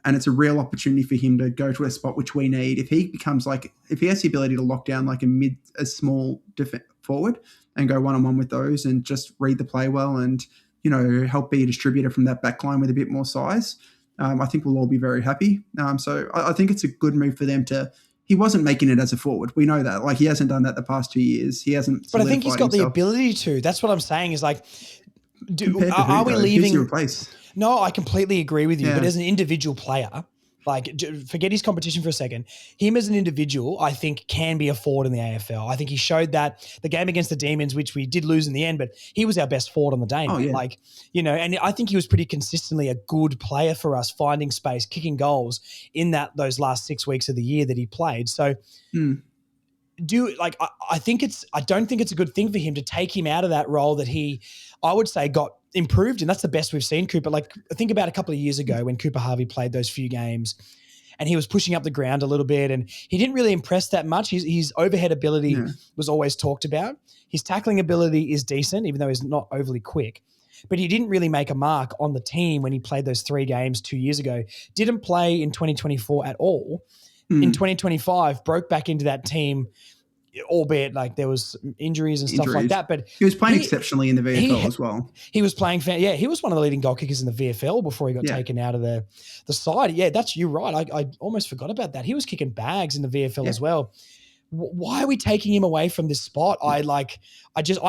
it's a real opportunity for him to go to a spot which we need. If he becomes if he has the ability to lock down a small forward and go one-on-one with those and just read the play well and, help be a distributor from that back line with a bit more size, I think we'll all be very happy. So I think it's a good move for them he wasn't making it as a forward. We know that. He hasn't done that the past 2 years. He hasn't. But I think he's got the ability to. That's what I'm saying is are we leaving? Who's your place? No, I completely agree with you. But as an individual player, forget his competition for a second. Him as an individual, I think, can be a forward in the AFL. I think he showed that the game against the Demons, which we did lose in the end, but he was our best forward on the day. Oh, yeah. And I think he was pretty consistently a good player for us, finding space, kicking goals in those last 6 weeks of the year that he played. So I think I don't think it's a good thing for him to take him out of that role that I would say got improved. And that's the best we've seen Cooper. Like think about a couple of years ago when Cooper Harvey played those few games and he was pushing up the ground a little bit and he didn't really impress that much. His overhead ability was always talked about. His tackling ability is decent, even though he's not overly quick. But he didn't really make a mark on the team when he played those 3 games 2 years ago. Didn't play in 2024 at all. In 2025, broke back into that team, albeit like there was injuries and stuff like that. But he was playing exceptionally in the VFL as well. He was playing, he was one of the leading goal kickers in the VFL before he got taken out of the side. Yeah, you're right. I almost forgot about that. He was kicking bags in the VFL as well. Why are we taking him away from this spot? I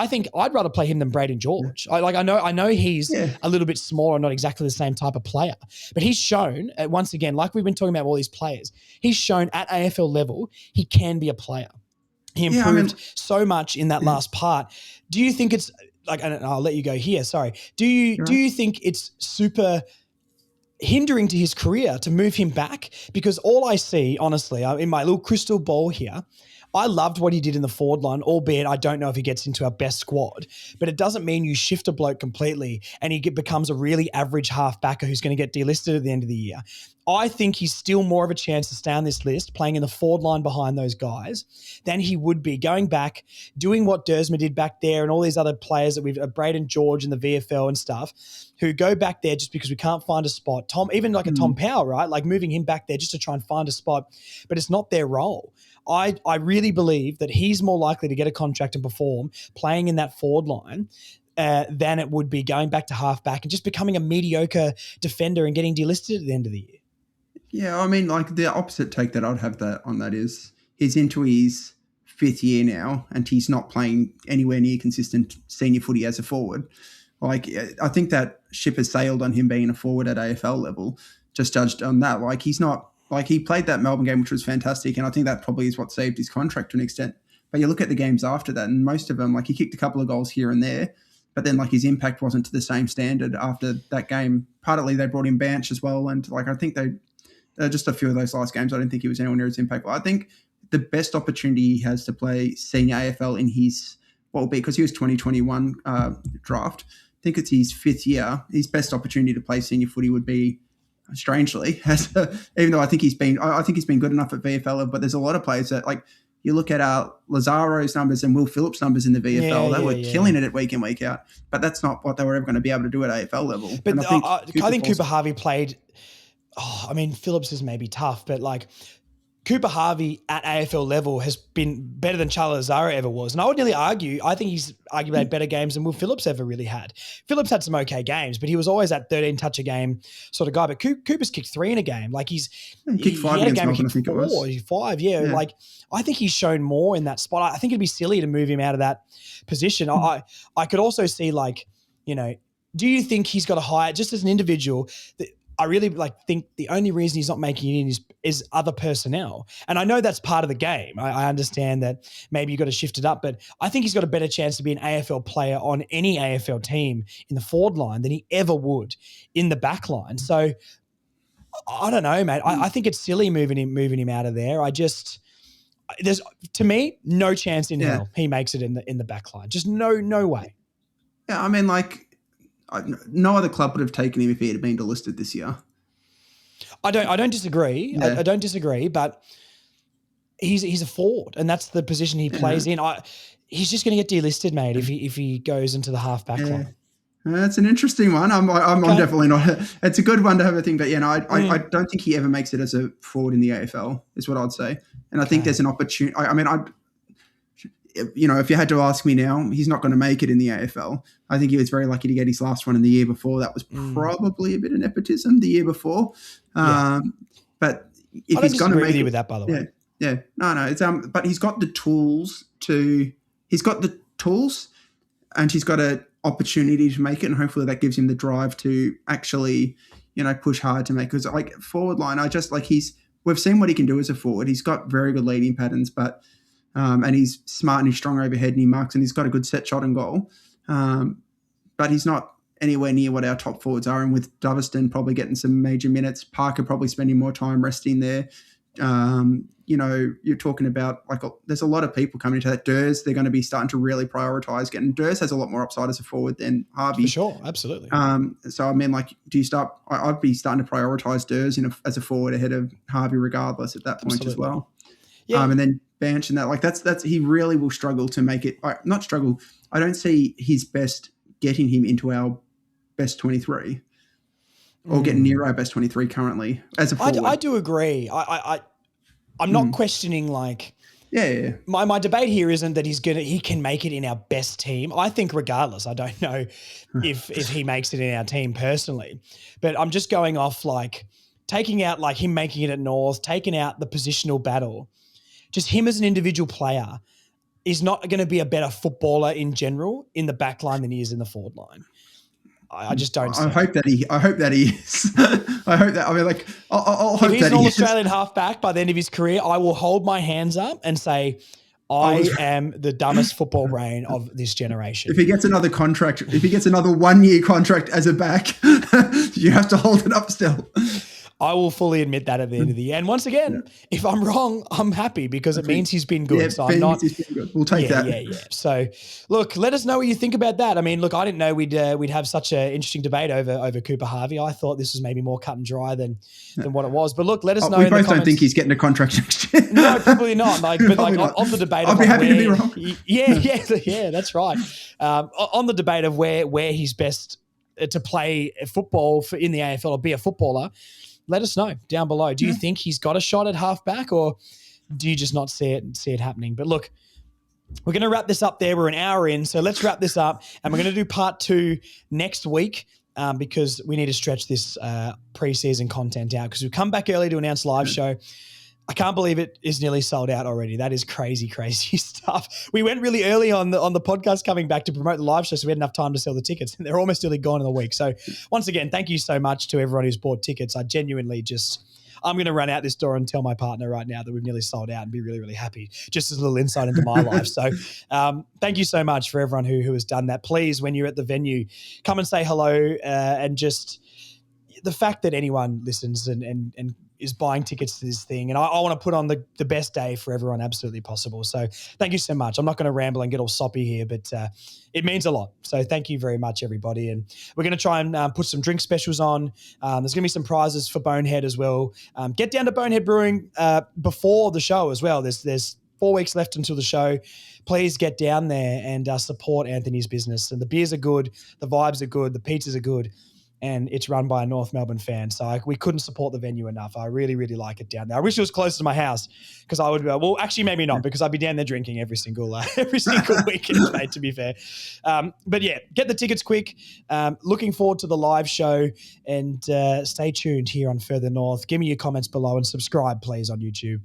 think I'd rather play him than Braden George. I know he's a little bit smaller, not exactly the same type of player, but he's shown once again, like we've been talking about all these players, he's shown at AFL level, he can be a player. He improved so much in that last part. Do you think it's like, and I'll let you go here. Sorry. Do you think it's super hindering to his career to move him back? Because all I see, honestly, in my little crystal ball here, I loved what he did in the forward line, albeit I don't know if he gets into our best squad, but it doesn't mean you shift a bloke completely and he becomes a really average half backer who's going to get delisted at the end of the year. I think he's still more of a chance to stay on this list playing in the forward line behind those guys than he would be going back, doing what Dersma did back there and all these other players that we've, Braden George in the VFL and stuff, who go back there just because we can't find a spot. Even like a Tom Powell, right? Like moving him back there just to try and find a spot, but it's not their role. I really believe that he's more likely to get a contract and perform playing in that forward line than it would be going back to halfback and just becoming a mediocre defender and getting delisted at the end of the year. Yeah, I mean, like the opposite take that I'd have on that is he's into his 5th year now and he's not playing anywhere near consistent senior footy as a forward. Like, I think that ship has sailed on him being a forward at AFL level, just judged on that. Like, he's not, like, he played that Melbourne game, which was fantastic, and I think that probably is what saved his contract to an extent. But you look at the games after that, and most of them, like, he kicked a couple of goals here and there, but then, like, his impact wasn't to the same standard after that game. Partly they brought in Banch as well, and, like, I think just a few of those last games, I didn't think he was anywhere near his impact. But I think the best opportunity he has to play senior AFL in his, what will be, because he was 2021 draft, I think it's his 5th year, his best opportunity to play senior footy would be, strangely, even though I think he's been good enough at VFL, but there's a lot of players that, like, you look at Lazaro's numbers and Will Phillips' numbers in the VFL, they were killing it at week in, week out, but that's not what they were ever going to be able to do at AFL level. But I think Cooper Harvey played, Phillips is maybe tough, but like Cooper Harvey at AFL level has been better than Charlie Lazaro ever was. And I would nearly argue, I think he's arguably had better games than Will Phillips ever really had. Phillips had some okay games, but he was always that 13 touch a game sort of guy. But Cooper's kicked 3 in a game. Like he kicked 5 against Melbourne, I think it was. 5, yeah. Like I think he's shown more in that spot. I think it'd be silly to move him out of that position. I could also see, like, you know, do you think he's got a higher, just as an individual, I really think the only reason he's not making it in is other personnel. And I know that's part of the game. I understand that maybe you've got to shift it up, but I think he's got a better chance to be an AFL player on any AFL team in the forward line than he ever would in the back line. So I don't know, mate. I think it's silly moving him out of there. There's, to me, no chance in hell he makes it in the back line. Just no way. Yeah, I mean, like, no other club would have taken him if he had been delisted this year. I don't disagree. Yeah. I don't disagree, but he's a forward, and that's the position he plays in. He's just going to get delisted, mate, if he goes into the half back line. That's an interesting one. I'm definitely not. It's a good one to have a thing, but I don't think he ever makes it as a forward in the AFL. Is what I'd say, and I think there's an opportunity. If you had to ask me now, he's not going to make it in the AFL. I think he was very lucky to get his last one in the year before. That was probably a bit of nepotism the year before. But if he's going to make it with that, by the way. Yeah. No. It's but he's got the tools and he's got an opportunity to make it, and hopefully that gives him the drive to actually, push hard to make. Because like forward line, we've seen what he can do as a forward. He's got very good leading patterns, but. And he's smart and he's strong overhead and he marks and he's got a good set shot and goal. But he's not anywhere near what our top forwards are. And with Doveston probably getting some major minutes, Parker probably spending more time resting there, You're talking about there's a lot of people coming into that. Durs, they're going to be starting to really prioritize getting. Durs has a lot more upside as a forward than Harvey. For sure, absolutely. So I mean, do you start? I'd be starting to prioritize Durs as a forward ahead of Harvey, regardless at that point Absolutely. as well. Yeah, and then bench and that that's he really will struggle to make it. Not struggle. I don't see his best getting him into our best 23 or getting near our best 23 currently as a forward. I do agree. I'm not questioning Yeah. My debate here isn't that he can make it in our best team. I think regardless, I don't know if he makes it in our team personally, but I'm just going off taking out him making it at North, taking out the positional battle, just him as an individual player is not going to be a better footballer in general in the back line than he is in the forward line. I just don't. I hope that he is. I hope that. I mean, I'll hope that if he's an All-Australian halfback by the end of his career, I will hold my hands up and say, I am the dumbest football brain of this generation. If he gets another contract, if he gets another 1-year contract as a back, you have to hold it up still. I will fully admit that at the end of the year. And once again, if I'm wrong, I'm happy because it means he's been good. Yeah, so I'm not. He's been good. We'll take that. Yeah. So, look, let us know what you think about that. I mean, look, I didn't know we'd have such an interesting debate over Cooper Harvey. I thought this was maybe more cut and dry than what it was. But look, let us know. We both don't think he's getting a contract next year. No, probably not. On the debate, I'll be happy to be wrong. Yeah, that's right. On the debate of where he's best to play football in the AFL or be a footballer. Let us know down below. Do you think he's got a shot at halfback, or do you just not see it happening? But look, we're going to wrap this up there. We're an hour in, so let's wrap this up, and we're going to do part 2 next week because we need to stretch this preseason content out because we come back early to announce live show. I can't believe it is nearly sold out already. That is crazy, crazy stuff. We went really early on the podcast coming back to promote the live show, so we had enough time to sell the tickets, and they're almost nearly gone in the week. So once again, thank you so much to everyone who's bought tickets. I genuinely I'm going to run out this door and tell my partner right now that we've nearly sold out and be really, really happy, just as a little insight into my life. So thank you so much for everyone who has done that. Please, when you're at the venue, come and say hello and just the fact that anyone listens and is buying tickets to this thing. And I want to put on the best day for everyone absolutely possible. So thank you so much. I'm not going to ramble and get all soppy here, but it means a lot. So thank you very much, everybody. And we're going to try and put some drink specials on. There's going to be some prizes for Bonehead as well. Get down to Bonehead Brewing before the show as well. There's 4 weeks left until the show. Please get down there and support Anthony's business. And the beers are good. The vibes are good. The pizzas are good. And it's run by a North Melbourne fan. So we couldn't support the venue enough. I really, really like it down there. I wish it was closer to my house because I would, well, actually maybe not because I'd be down there drinking every single weekend, mate, to be fair. But yeah, get the tickets quick. Looking forward to the live show and stay tuned here on Further North. Give me your comments below and subscribe, please, on YouTube.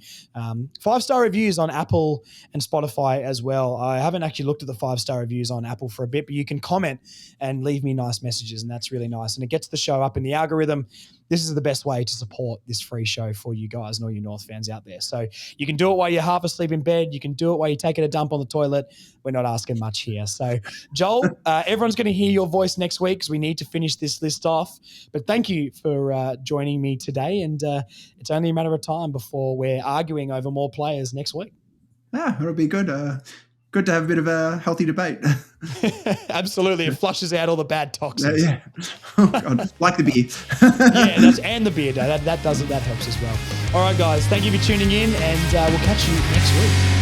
5-star reviews on Apple and Spotify as well. I haven't actually looked at the 5-star reviews on Apple for a bit, but you can comment and leave me nice messages, and that's really nice. And it gets the show up in the algorithm. This is the best way to support this free show for you guys and all you North fans out there. So you can do it while you're half asleep in bed. You can do it while you're taking a dump on the toilet. We're not asking much here. So Joel, everyone's going to hear your voice next week because we need to finish this list off. But thank you for joining me today. And it's only a matter of time before we're arguing over more players next week. Yeah, it'll be good. Good to have a bit of a healthy debate. Absolutely. It flushes out all the bad toxins. Yeah. Oh, God. Like the beer. And the beer. That helps as well. All right, guys. Thank you for tuning in, and we'll catch you next week.